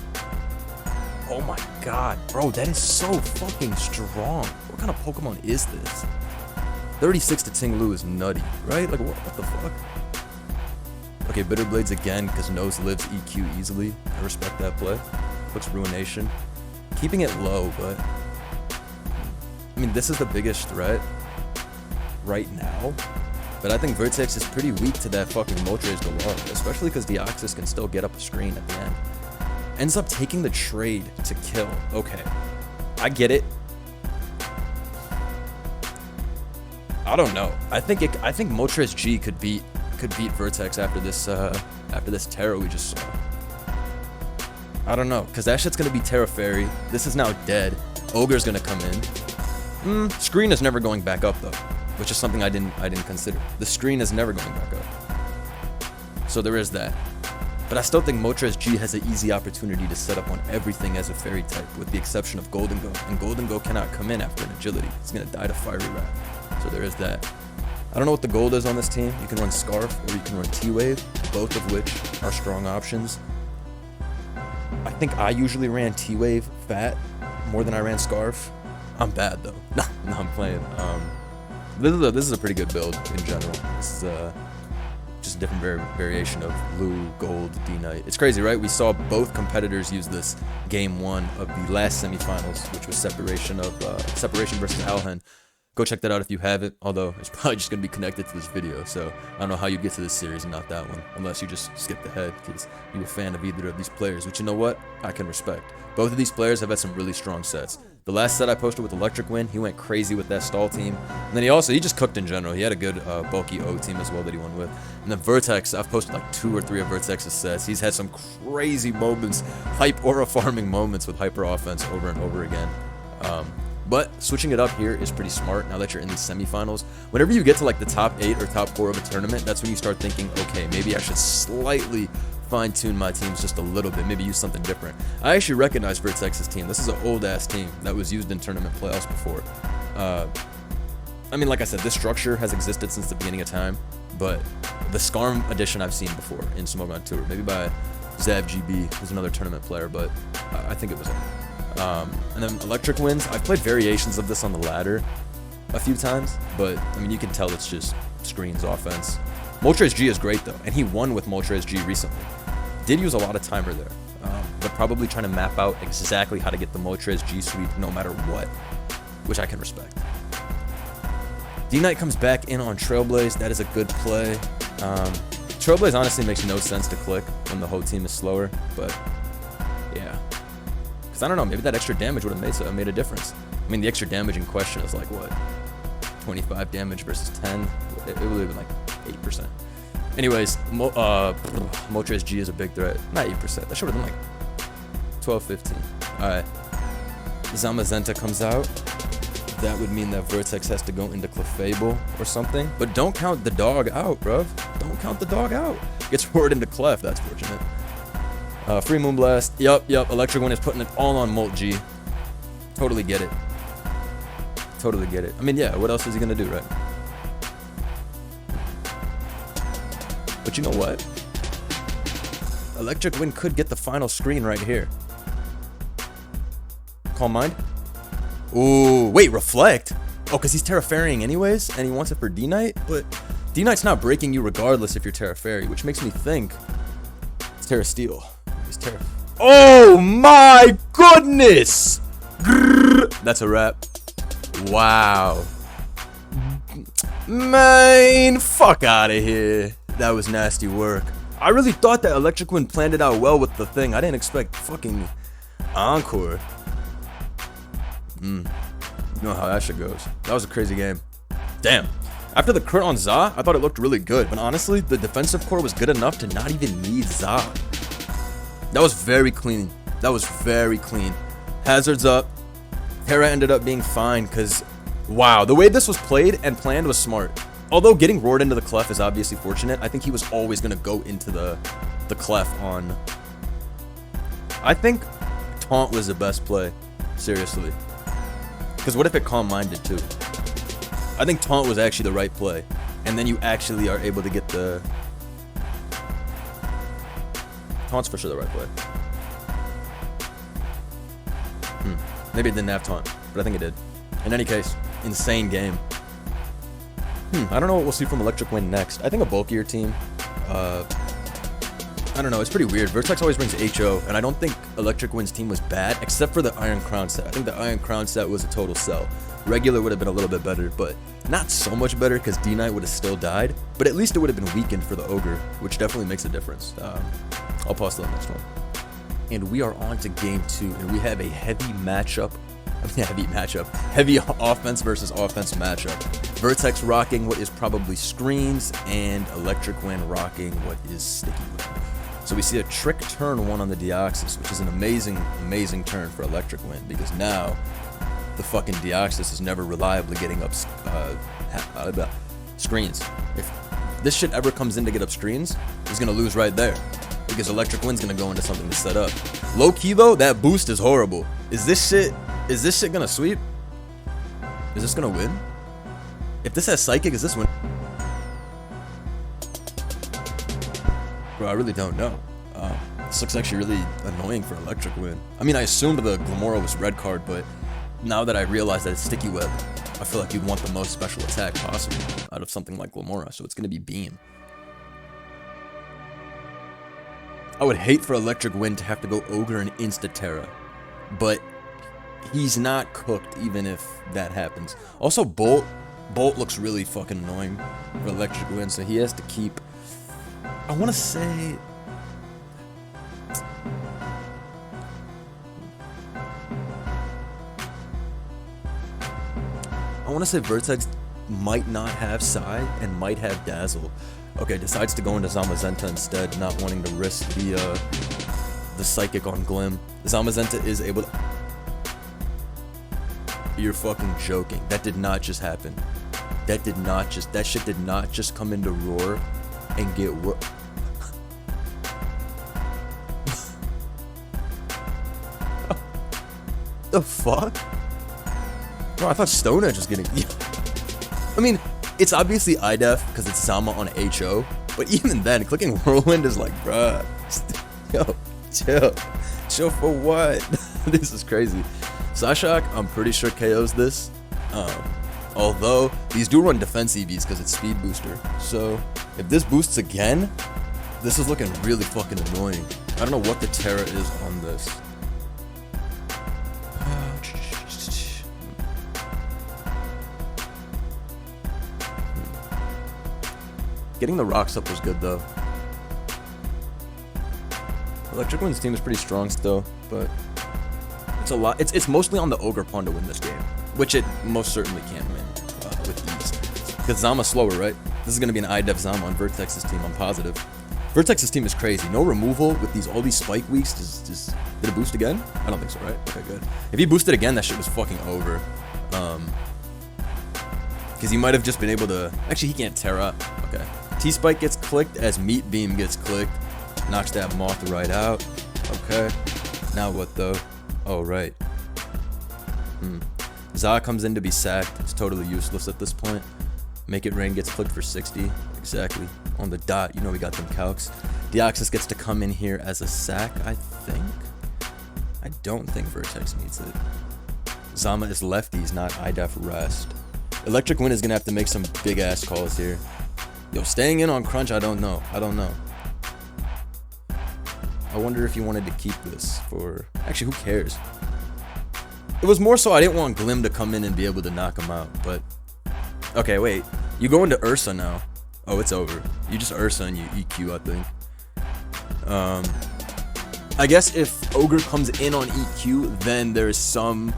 Oh my god, bro, that is so fucking strong. What kind of Pokemon is this? 36 to Tinglu is nutty, right? Like, what the fuck? Okay, Bitter Blades again, because Nose lives EQ easily. I respect that play. Looks Ruination. Keeping it low, but... I mean, this is the biggest threat right now. But I think Vertex is pretty weak to that fucking Moltres Galore, especially because Deoxys can still get up a screen at the end. Ends up taking the trade to kill. Okay, I get it. I don't know. I think Moltres G could beat Vertex after this Terra we just saw. I don't know, because that shit's gonna be Terra Fairy. This is now dead. Ogre's gonna come in. Screen is never going back up though, which is something I didn't consider. The screen is never going back up. So there is that. But I still think Moltres G has an easy opportunity to set up on everything as a fairy type, with the exception of Golden Go. And Golden Go cannot come in after an agility. It's gonna die to Fiery Wrap. So there is that. I don't know what the gold is on this team. You can run Scarf or you can run T-Wave, both of which are strong options. I think I usually ran T-Wave fat more than I ran Scarf. I'm bad though. No, I'm playing. This is a pretty good build in general. This is just a different variation of blue, gold, D-Knight. It's crazy, right? We saw both competitors use this game 1 of the last semifinals, which was Separation versus Alhen. Go check that out if you haven't, although it's probably just going to be connected to this video, so I don't know how you get to this series and not that one, unless you just skipped ahead because you're a fan of either of these players, which, you know what? I can respect. Both of these players have had some really strong sets. The last set I posted with Electric Wind, he went crazy with that stall team. And then he just cooked in general. He had a good bulky O team as well that he won with. And then Vertex, I've posted like 2 or 3 of Vertex's sets. He's had some crazy moments, hype aura farming moments with hyper offense over and over again. But switching it up here is pretty smart now that you're in these semifinals. Whenever you get to like the top 8 or top 4 of a tournament, that's when you start thinking, okay, maybe I should slightly fine-tune my teams just a little bit, maybe use something different. I actually recognize Vertex's team. This is an old-ass team that was used in tournament playoffs before. I mean, like I said, this structure has existed since the beginning of time, but the Skarm edition I've seen before in Smoke on Tour, maybe by Zav GB, who's another tournament player, but I think it was him. And then Electric Winds, I've played variations of this on the ladder a few times, but I mean, you can tell it's just screens offense. Moltres G is great though, and he won with Moltres G recently. Did use a lot of timer there, but probably trying to map out exactly how to get the Moltres G sweep no matter what, which I can respect. D-Knight comes back in on Trailblaze. That is a good play. Trailblaze honestly makes no sense to click when the whole team is slower, but yeah. Because I don't know, maybe that extra damage would have made a difference. I mean, the extra damage in question is like, what, 25 damage versus 10? It would have been like 8%. Anyways, Moltres G is a big threat. Not 8%. That should have been like 12, 15. Alright. Zamazenta comes out. That would mean that Vertex has to go into Clefable or something. But don't count the dog out, bruv. Don't count the dog out. Gets roared into Clef. That's fortunate. Free Moonblast. Yup. Electric Wind is putting it all on Molt G. Totally get it. Totally get it. I mean, yeah, what else is he going to do, right? But you know what? Electric Wind could get the final screen right here. Calm Mind? Ooh, wait, Reflect? Oh, because he's Terra Fairying anyways, and he wants it for D-Knight? But D-Knight's not breaking you regardless if you're Terra Fairy, which makes me think it's Terra Steel. He's Oh my goodness! Grrr. That's a wrap. Wow. Man, fuck out of here. That was nasty work. I really thought that Electric Wind planned it out well with the thing. I didn't expect fucking Encore. You know how that shit goes. That was a crazy game. Damn. After the crit on Za, I thought it looked really good. But honestly, the defensive core was good enough to not even need Za. That was very clean. That was very clean. Hazards up. Hera ended up being fine because, wow, the way this was played and planned was smart. Although getting roared into the clef is obviously fortunate, I think he was always going to go into the clef on... I think Taunt was the best play. Seriously. Because what if it calm-minded too? I think Taunt was actually the right play. And then you actually are able to get the... Taunt's for sure the right play. Maybe it didn't have Taunt, but I think it did. In any case, insane game. I don't know what we'll see from Electric Wind next. I think a bulkier team. I don't know, it's pretty weird. Vertex always brings HO, and I don't think Electric Wind's team was bad, except for the Iron Crown set. I think the Iron Crown set was a total sell. Regular would have been a little bit better, but not so much better because D-Knight would have still died, but at least it would have been weakened for the Ogre, which definitely makes a difference. I'll pause to the next one. And we are on to game 2, and we have a heavy matchup. Heavy offense versus offense matchup. Vertex rocking what is probably screens, and Electric Wind rocking what is sticky web. So we see a trick turn 1 on the Deoxys, which is an amazing, amazing turn for Electric Wind, because now the fucking Deoxys is never reliably getting up screens. If this shit ever comes in to get up screens, he's gonna lose right there, because Electric Wind's gonna go into something to set up. Low key though, that boost is horrible. Is this shit gonna sweep? Is this gonna win? If this has Psychic, is this win? Bro, I really don't know. This looks actually really annoying for Electric Wind. I mean, I assumed the Glamora was red card, but now that I realize that it's Sticky Web, I feel like you'd want the most special attack possible out of something like Glamora, so it's gonna be Beam. I would hate for Electric Wind to have to go Ogre and Insta-Terra, but he's not cooked even if that happens. Also, Bolt looks really fucking annoying for Electric Wind, so he has to keep... I want to say... Vertex might not have Psy and might have Dazzle. Okay, decides to go into Zamazenta instead, not wanting to risk the Psychic on Glim. Zamazenta is able to... You're fucking joking. That did not just happen. That shit did not just come into Roar and get The fuck? Bro, I thought Stone Edge was getting... I mean, it's obviously IDEF because it's Zama on HO, but even then, clicking Whirlwind is like, bruh, yo, chill for what? This is crazy. Sashak, I'm pretty sure KOs this. Although, these do run defense EVs because it's speed booster. So, if this boosts again, this is looking really fucking annoying. I don't know what the Terra is on this. Getting the rocks up was good though. Electric Wind's team is pretty strong still, but it's a lot. It's mostly on the Ogre pawn to win this game, which it most certainly can win with ease. Because Zama's slower, right? This is gonna be an IDEF Zama on Vertex's team. I'm positive. Vertex's team is crazy. No removal with all these spike weeks. Did it boost again? I don't think so, right? Okay, good. If he boosted again, that shit was fucking over. Because he might have just been able to... Actually, he can't tear up. Okay. T-Spike gets clicked as Meat Beam gets clicked. Knocks that Moth right out. Okay. Now what, though? Oh, right. Za comes in to be sacked. It's totally useless at this point. Make It Rain gets clicked for 60. Exactly. On the dot. You know we got them calcs. Deoxys gets to come in here as a sack, I think. I don't think Vertex needs it. Zama is lefties, not IDEF rest. Electric Wind is going to have to make some big-ass calls here. Yo, staying in on Crunch, I don't know. I wonder if he wanted to keep this for... Actually, who cares? It was more so I didn't want Glim to come in and be able to knock him out, but... Okay, wait. You go into Ursa now. Oh, it's over. You just Ursa and you EQ, I think. I guess if Ogre comes in on EQ, then there's some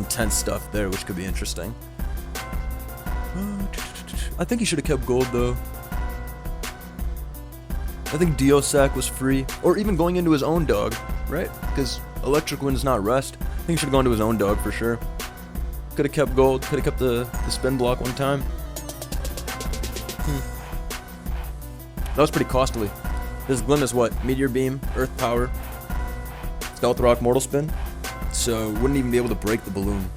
tense stuff there, which could be interesting. I think he should have kept gold, though. I think Diosac was free, or even going into his own dog, right? Because Electric Wind's not rest. I think he should have gone to his own dog for sure. Could have kept gold, could have kept the spin block one time. That was pretty costly. This Glim is what? Meteor Beam, Earth Power, Stealth Rock, Mortal Spin. So wouldn't even be able to break the balloon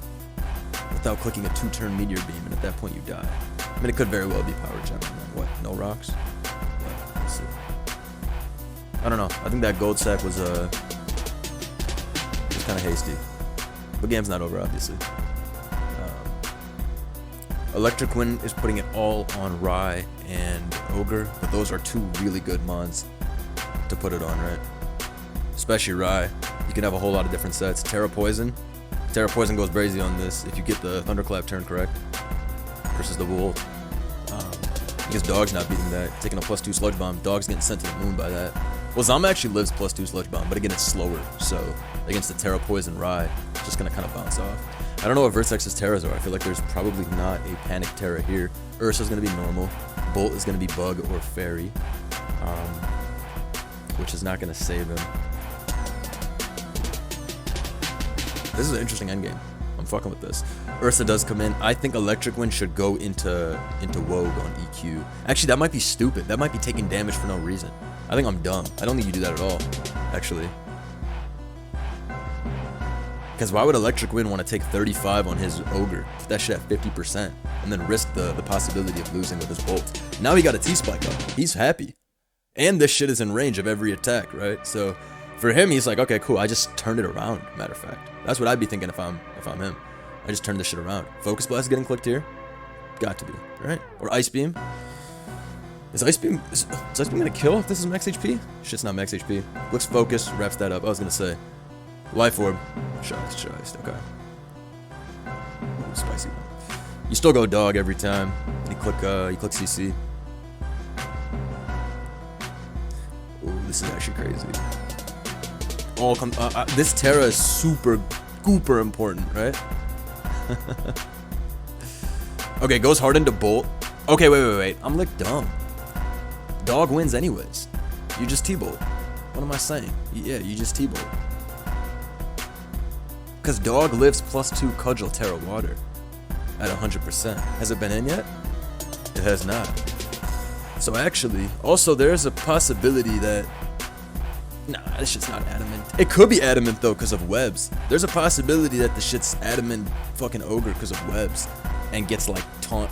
without clicking a 2-turn Meteor Beam, and at that point you die. I mean, it could very well be Power Gem. What? No rocks? But we'll see. I don't know. I think that gold sack was kind of hasty. But game's not over, obviously. Electric Wind is putting it all on Rye and Ogre, but those are two really good mons to put it on, right? Especially Rye. You can have a whole lot of different sets. Terra Poison. Terra Poison goes crazy on this if you get the Thunderclap turn correct. Versus the Volt. I guess Dog's not beating that. Taking a +2 Sludge Bomb. Dog's getting sent to the moon by that. Well, Zama actually lives +2 Sludge Bomb, but again, it's slower. So, against the Terra Poison Rye, it's just going to kind of bounce off. I don't know what Vertex's Terras are. I feel like there's probably not a Panic Terra here. Ursa's going to be normal. Bolt is going to be Bug or Fairy. Which is not going to save him. This is an interesting endgame. I'm fucking with this. Ursa does come in. I think Electric Wind should go into Wogue on EQ. Actually, that might be stupid. That might be taking damage for no reason. I think I'm dumb. I don't think you do that at all, actually. Because why would Electric Wind want to take 35 on his Ogre? Put that shit at 50% and then risk the possibility of losing with his Bolt. Now he got a T-Spike up. He's happy. And this shit is in range of every attack, right? So for him, he's like, okay, cool. I just turned it around, matter of fact. That's what I'd be thinking if I'm him. I just turned this shit around. Focus Blast getting clicked here? Got to be, right? Or Ice Beam? Is Ice Beam gonna kill if this is max HP? Shit's not max HP. Looks Focus, wraps that up. I was gonna say. Life Orb. Shiced, okay. Ooh, spicy one. You still go Dog every time. You click CC. Ooh, this is actually crazy. This Terra is super gooper important, right? Okay, goes hard into Bolt. Okay, wait. I'm like dumb. Dog wins anyways. You just T-Bolt. What am I saying? Yeah, you just T-Bolt. Because Dog lives +2 Cudgel Terra Water at 100%. Has it been in yet? It has not. So actually, also there's a possibility that... Nah, this shit's not adamant. It could be adamant though because of webs. There's a possibility that the shit's adamant fucking Ogre because of webs. And gets like taunt...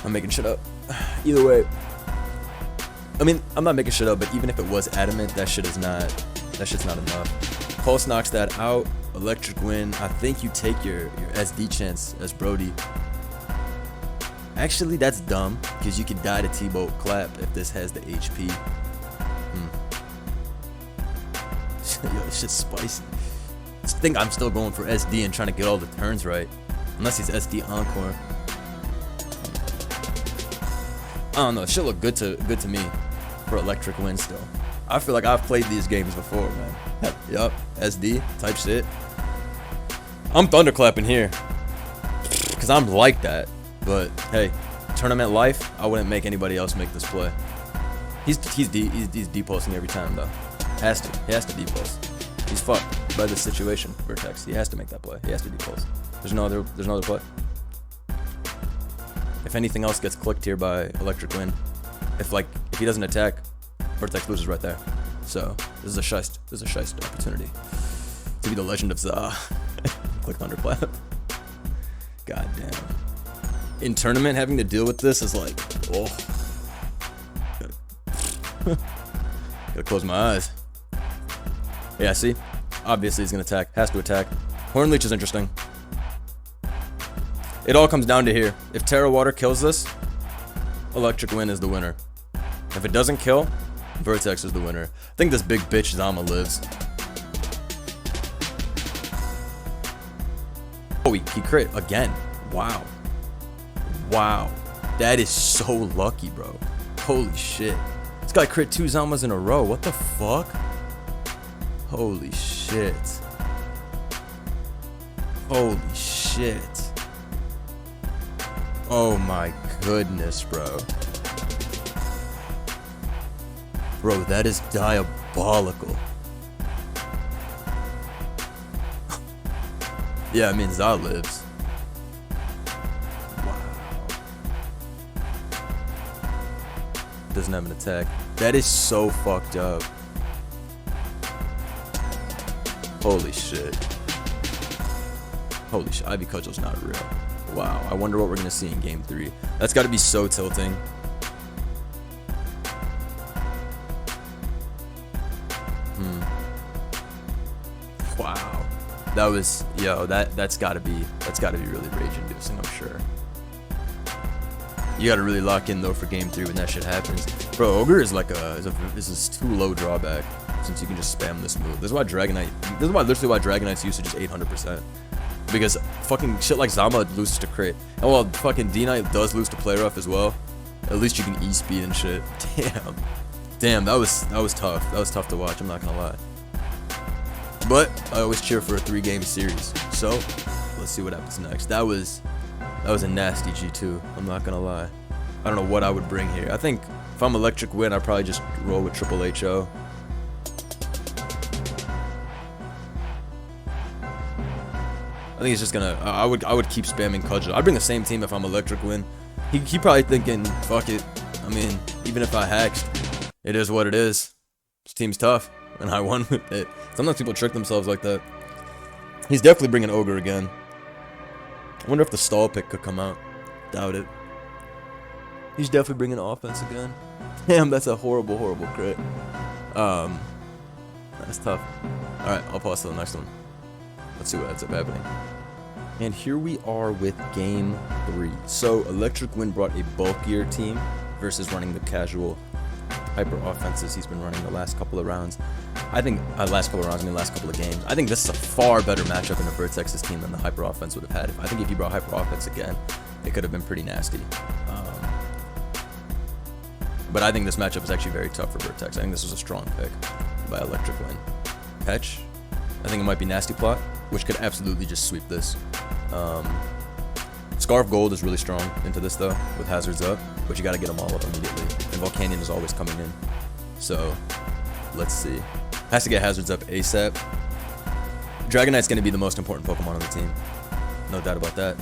I'm making shit up. Either way. I mean, I'm not making shit up, but even if it was adamant, that shit's not enough. Pulse knocks that out. Electric Wind. I think you take your SD chance as Brody. Actually, that's dumb because you could die to T-Bolt Clap if this has the HP. Yo, this shit's spicy. I think I'm still going for SD and trying to get all the turns right. Unless he's SD Encore. I don't know. It should look good to me for Electric Wind still. I feel like I've played these games before, man. Yup, SD type shit. I'm thunderclapping here because I'm like that. But hey, tournament life, I wouldn't make anybody else make this play. He's D-pulsing every time though. He has to D-pulse. He's fucked by this situation, Vertex. He has to make that play. He has to D-pulse. There's no other play. If anything else gets clicked here by Electric Wind, if he doesn't attack, Vertex loses right there. So this is a shiced opportunity to be the Legend of Za. Click Thunderclap. God damn. In tournament, having to deal with this is like, oh. Gotta close my eyes. Yeah, see? Obviously he's gonna attack. Has to attack. Horn Leech is interesting. It all comes down to here. If Terra Water kills this, Electric Wind is the winner. If it doesn't kill, Vertex is the winner. I think this big bitch Zama lives. Oh, he crit again. Wow. Wow. That is so lucky, bro. Holy shit. This guy crit 2 Zamas in a row. What the fuck? Holy shit. Holy shit. Oh my goodness, bro. Bro, that is diabolical. Yeah, I mean, Za lives. Wow. Doesn't have an attack. That is so fucked up. Holy shit. Holy shit. Ivy Cudgel's not real. Wow. I wonder what we're going to see in game 3. That's got to be so tilting. Wow. That was, yo, that's gotta be really rage inducing, I'm sure. You gotta really lock in though for game 3 when that shit happens. Bro, Ogre is like this is too low drawback since you can just spam this move. This is why literally why Dragonite's usage is 800%. Because fucking shit like Zama loses to crit. And while fucking D-Knight does lose to play rough as well, at least you can E-speed and shit. Damn, that was tough. That was tough to watch, I'm not gonna lie. But I always cheer for a 3-game series. So let's see what happens next. That was a nasty G2. I'm not gonna lie. I don't know what I would bring here. I think if I'm Electric Win, I'd probably just roll with Triple HO. I think he's just gonna. I would keep spamming Cudgel. I'd bring the same team if I'm Electric Win. He probably thinking, fuck it. I mean, even if I hacked, it is what it is. This team's tough, and I won with it. Sometimes people trick themselves like that. He's definitely bringing Ogre again. I wonder if the stall pick could come out. Doubt it. He's definitely bringing offense again. Damn, that's a horrible, horrible crit. That's tough. Alright, I'll pause to the next one. Let's see what ends up happening. And here we are with game 3. So, Electric Wind brought a bulkier team versus running the casual hyper offenses he's been running the last couple of rounds. I think, last couple of games. I think this is a far better matchup in the Vertex's team than the hyper offense would have had. I think if he brought hyper offense again, it could have been pretty nasty. But I think this matchup is actually very tough for Vertex. I think this was a strong pick by Electric Wind. Petch, I think it might be Nasty Plot, which could absolutely just sweep this. Scarf Gold is really strong into this though, with hazards up, but you gotta get them all up immediately. And Volcanion is always coming in. So, let's see. Has to get hazards up ASAP. Dragonite's gonna be the most important Pokemon on the team. No doubt about that.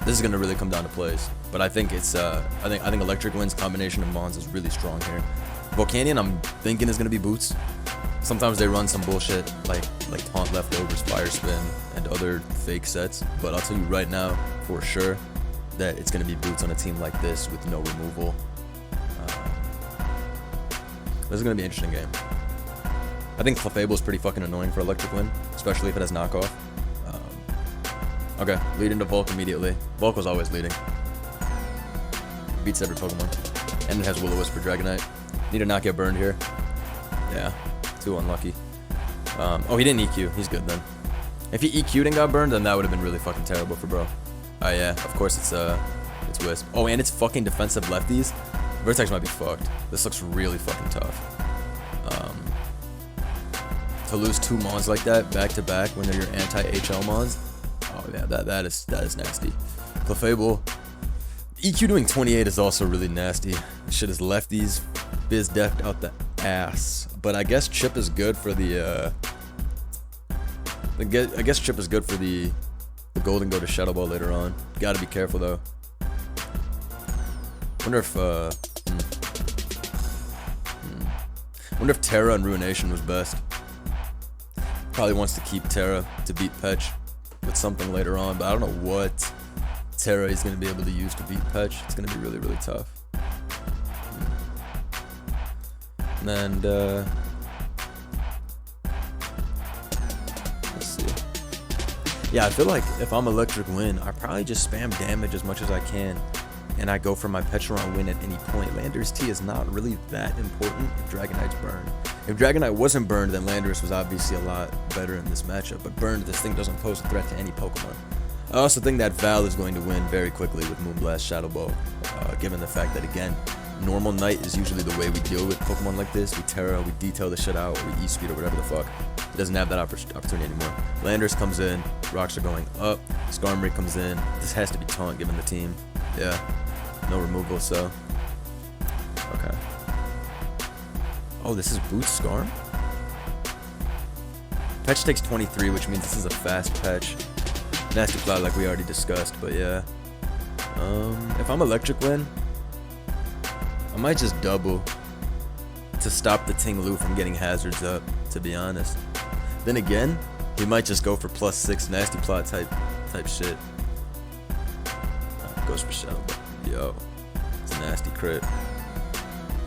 This is gonna really come down to plays. But I think it's I think Electric Wind's combination of Mons is really strong here. Volcanion I'm thinking is gonna be Boots. Sometimes they run some bullshit like Taunt Leftovers, Fire Spin, and other fake sets. But I'll tell you right now, for sure, that it's going to be Boots on a team like this with no removal. This is going to be an interesting game. I think Clefable is pretty fucking annoying for Electric Wind, especially if it has knockoff. Okay, lead into Volk immediately. Volk was always leading. Beats every Pokemon. And it has Will-O-Wisp for Dragonite. Need to not get burned here. Yeah. Too unlucky. Oh, he didn't EQ. He's good then. If he EQ'd and got burned, then that would have been really fucking terrible for bro. Oh yeah, of course it's Wisp. Oh, and it's fucking defensive lefties. Vertex might be fucked. This looks really fucking tough. To lose 2 Mons like that back to back when they're your anti-HL Mons. Oh yeah, that is nasty. Clefable. EQ doing 28 is also really nasty. Shit is lefties. Biz decked out the ass. But I guess Chip is good for the I guess Chip is good for the Golden Go to Shadow Ball later on. Gotta be careful though. Wonder if wonder if Terra and Ruination was best. Probably wants to keep Terra to beat Petch with something later on, but I don't know what Terra is going to be able to use to beat Petch. It's going to be really, really tough. And let's see. Yeah, I feel like if I'm Electric Wind, I probably just spam damage as much as I can and I go for my Petron win at any point. Landorus T is not really that important if Dragonite's burned. If Dragonite wasn't burned, then Landorus was obviously a lot better in this matchup. But burned, this thing doesn't pose a threat to any Pokemon. I also think that Val is going to win very quickly with Moonblast Shadow Ball, given the fact that, again, normal night is usually the way we deal with Pokemon like this. We Terra, we detail the shit out, or we E-Speed or whatever the fuck. It doesn't have that opportunity anymore. Landorus comes in, rocks are going up, Skarmory comes in. This has to be taunt given the team. Yeah, no removal, so. Okay. Oh, this is Boots Skarm? Patch takes 23, which means this is a fast patch. Nasty Cloud like we already discussed, but yeah. If I'm Electric Wind, I might just double to stop the Ting Lu from getting hazards up, to be honest. Then again, he might just go for +6 Nasty Plot type shit. Goes for Shadow Ball. Yo, it's a nasty crit.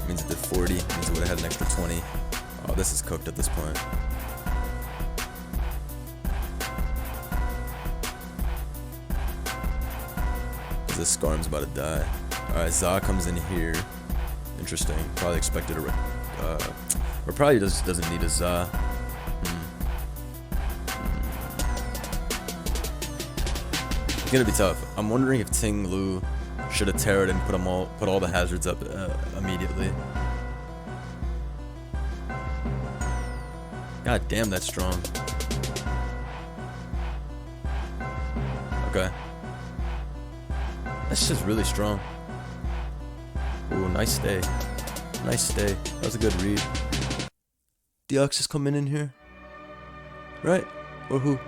Means it did 40, means it would have had an extra 20. Oh, this is cooked at this point. This Skarm's about to die. Alright, Za comes in here. Interesting. Probably expected a or probably doesn't need a Za. It's gonna be tough. I'm wondering if Ting Lu should have Terra'd and put all the hazards up immediately. God damn, that's strong. Okay. That's just really strong. Ooh, nice stay. Nice stay. That was a good read. Deox is coming in here. Right? Or who?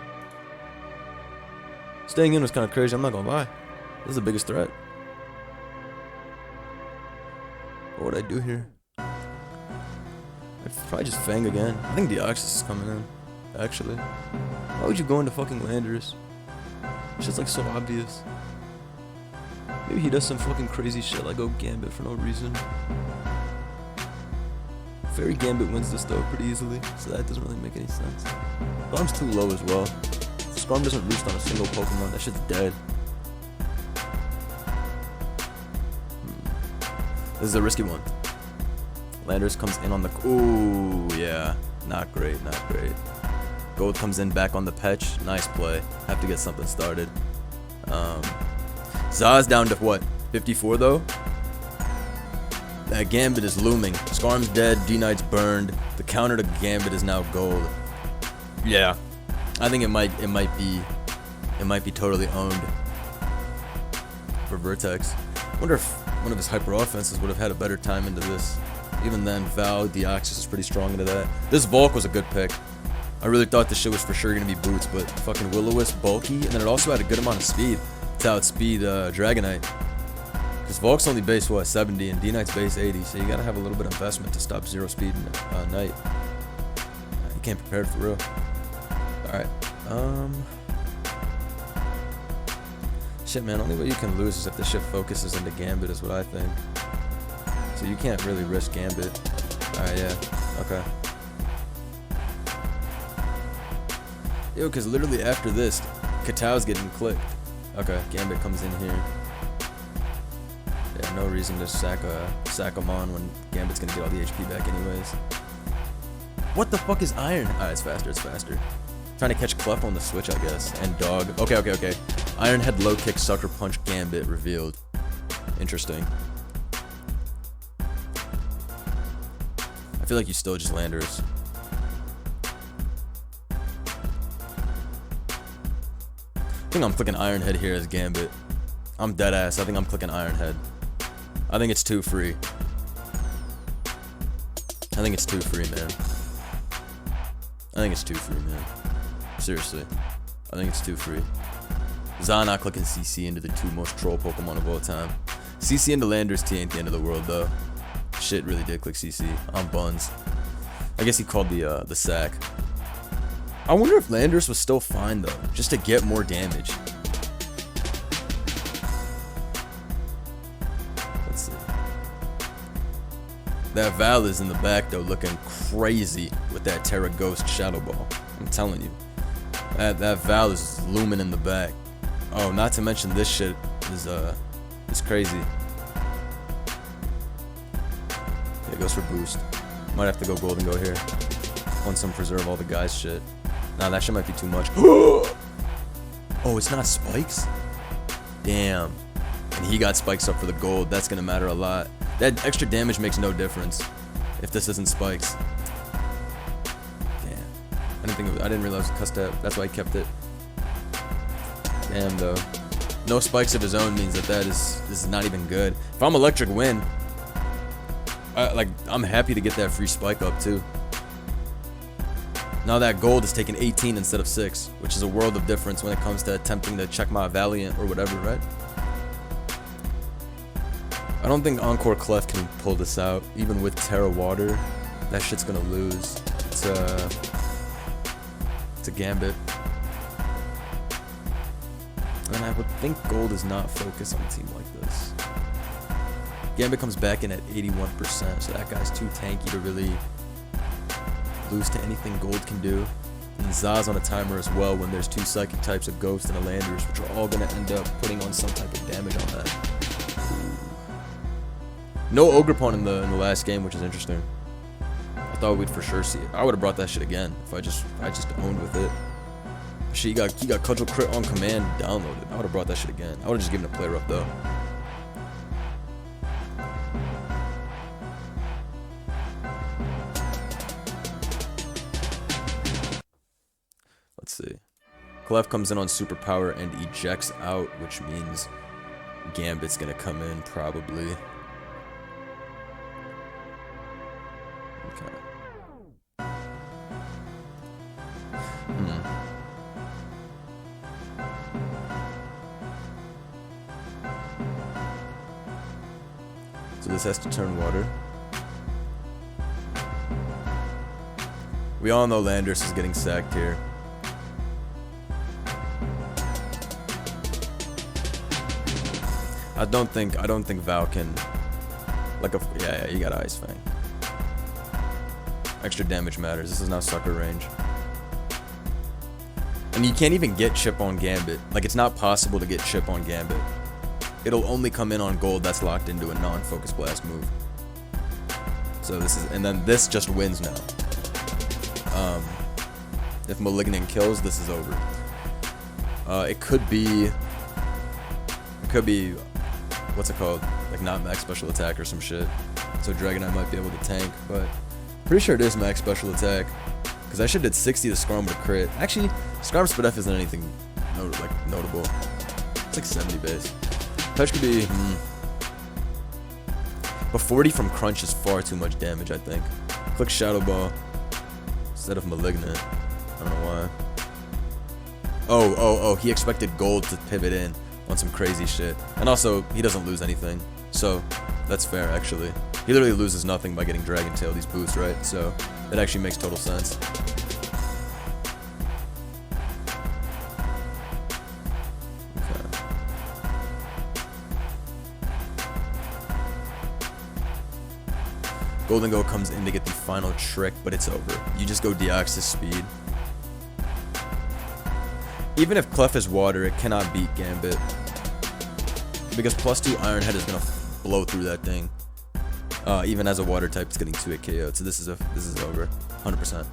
Staying in was kind of crazy, I'm not gonna lie. This is the biggest threat. What would I do here? I'd probably just Fang again. I think Deoxys is coming in, actually. Why would you go into fucking Landorus? It's just like so obvious. Maybe he does some fucking crazy shit like go Gambit for no reason. Fairy Gambit wins this though pretty easily, so that doesn't really make any sense. Skarm's too low as well. Skarm doesn't roost on a single Pokemon, that shit's dead. This is a risky one. Landorus comes in on the... Ooh, yeah. Not great, not great. Gold comes in back on the Petch. Nice play. Have to get something started. Za's down to what? 54 though? That Gambit is looming. Skarm's dead, D-Knight's burned. The counter to Gambit is now gold. Yeah. I think it might be totally owned for Vertex. Wonder if one of his hyper offenses would have had a better time into this. Even then, Val, Deoxys is pretty strong into that. This Volk was a good pick. I really thought this shit was for sure gonna be Boots, but fucking Will-O-Wisp bulky, and then it also had a good amount of speed to outspeed Dragonite. Because Volk's only base, what, 70, and D-Knight's base 80, so you gotta have a little bit of investment to stop zero speed Knight. You can't prepare for real. Alright, shit, man, only way you can lose is if the shit focuses into Gambit is what I think. So you can't really risk Gambit. Alright, yeah, okay. Yo, because literally after this, Katao's getting clicked. Okay, Gambit comes in here. Yeah, no reason to sack him on when Gambit's gonna get all the HP back anyways. What the fuck is Iron? Alright, it's faster, it's faster. Trying to catch Clef on the switch, I guess. And Dog. Okay. Iron Head, Low Kick, Sucker Punch, Gambit revealed. Interesting. I feel like you still just Landorus. I think I'm clicking Iron Head here as Gambit. I'm dead ass. I think I'm clicking Iron Head. I think it's too free. I think it's too free, man. Seriously. I think it's too free. Za not clicking CC into the two most troll Pokemon of all time. CC into Landorus T ain't the end of the world, though. Shit really did click CC on Buns. I guess he called the sack. I wonder if Landorus was still fine, though, just to get more damage. Let's see. That Val is in the back, though, looking crazy with that Terra Ghost Shadow Ball. I'm telling you. That Val is looming in the back. Oh, not to mention this shit is It's crazy. Yeah, it goes for boost. Might have to go gold and go here. Want some preserve all the guys shit. Nah, that shit might be too much. Oh, it's not spikes? Damn. And he got spikes up for the gold. That's gonna matter a lot. That extra damage makes no difference if this isn't spikes. Damn. I didn't realize it was custom. That's why I kept it. Damn though. No spikes of his own means that this is not even good. If I'm electric win, I'm happy to get that free spike up too. Now that gold is taking 18 instead of 6, which is a world of difference when it comes to attempting to check my Valiant or whatever, right? I don't think Encore Clef can pull this out, even with Terra Water. That shit's gonna lose. It's a Gambit. And I would think gold is not focused on a team like this. Gambit comes back in at 81%, so that guy's too tanky to really lose to anything gold can do. And Za's on a timer as well when there's 2 psychic types of Ghost and a Landers, which are all going to end up putting on some type of damage on that. No Ogrepon in the last game, which is interesting. I thought we'd for sure see it. I would have brought that shit again if I just owned with it. Shit, he got Cudgel Crit on command downloaded. I would have brought that shit again. I would have just given it a player up though. Let's see. Clef comes in on superpower and ejects out, which means Gambit's gonna come in probably. Okay. So this has to turn water. We all know Landers is getting sacked here. I don't think Val can, yeah, you got Ice Fang. Extra damage matters. This is now sucker range. And you can't even get chip on Gambit. Like, it's not possible to get chip on Gambit. It'll only come in on gold that's locked into a non-focus blast move. So this is, and then this just wins now. If Malignant kills, this is over. It could be, what's it called? Like not max special attack or some shit. So Dragonite might be able to tank, but pretty sure it is max special attack. Because I should did 60 to Skarm with a crit. Actually, Skarm Spit F isn't anything notable. It's like 70 base. Touch could be, but 40 from Crunch is far too much damage, I think. Click Shadow Ball instead of Malignant. I don't know why. Oh, he expected gold to pivot in on some crazy shit. And also, he doesn't lose anything. So, that's fair, actually. He literally loses nothing by getting Dragon Tail these boosts, right? So, it actually makes total sense. Golden Go comes in to get the final trick, but it's over. You just go Deoxys speed. Even if Clef is water, it cannot beat Gambit. Because +2 Iron Head is gonna blow through that thing. Even as a water type, it's getting 2-hit KO'd. So this is over, 100%.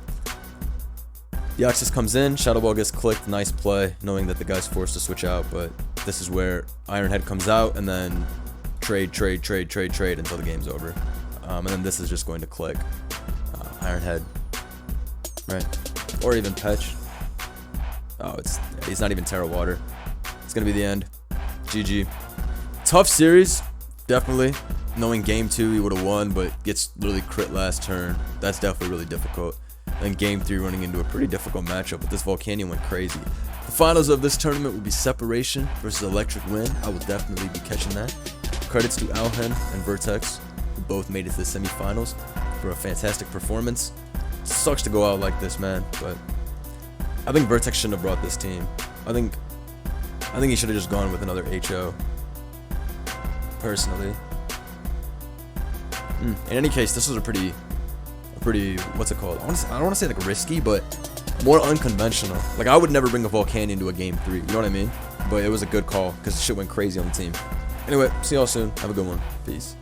Deoxys comes in, Shadow Ball gets clicked, nice play, knowing that the guy's forced to switch out, but this is where Iron Head comes out, and then trade until the game's over. And then this is just going to click Iron Head, right? Or even Petch. Oh, it's not even Terra Water. It's gonna be the end. GG. Tough series, definitely. Knowing game 2 he would have won, but gets literally crit last turn. That's definitely really difficult. And game 3 running into a pretty difficult matchup, but this Volcanion went crazy. The finals of this tournament will be Separation versus Electric Wind. I will definitely be catching that. Credits to Alhen and Vertex, who both made it to the semifinals for a fantastic performance. Sucks to go out like this, man, but I think Vertex shouldn't have brought this team. I think he should have just gone with another HO. Personally. In any case, this was a pretty, what's it called? I don't want to say like risky, but more unconventional. Like, I would never bring a Volcanion to a game 3, you know what I mean? But it was a good call because shit went crazy on the team. Anyway, see y'all soon. Have a good one. Peace.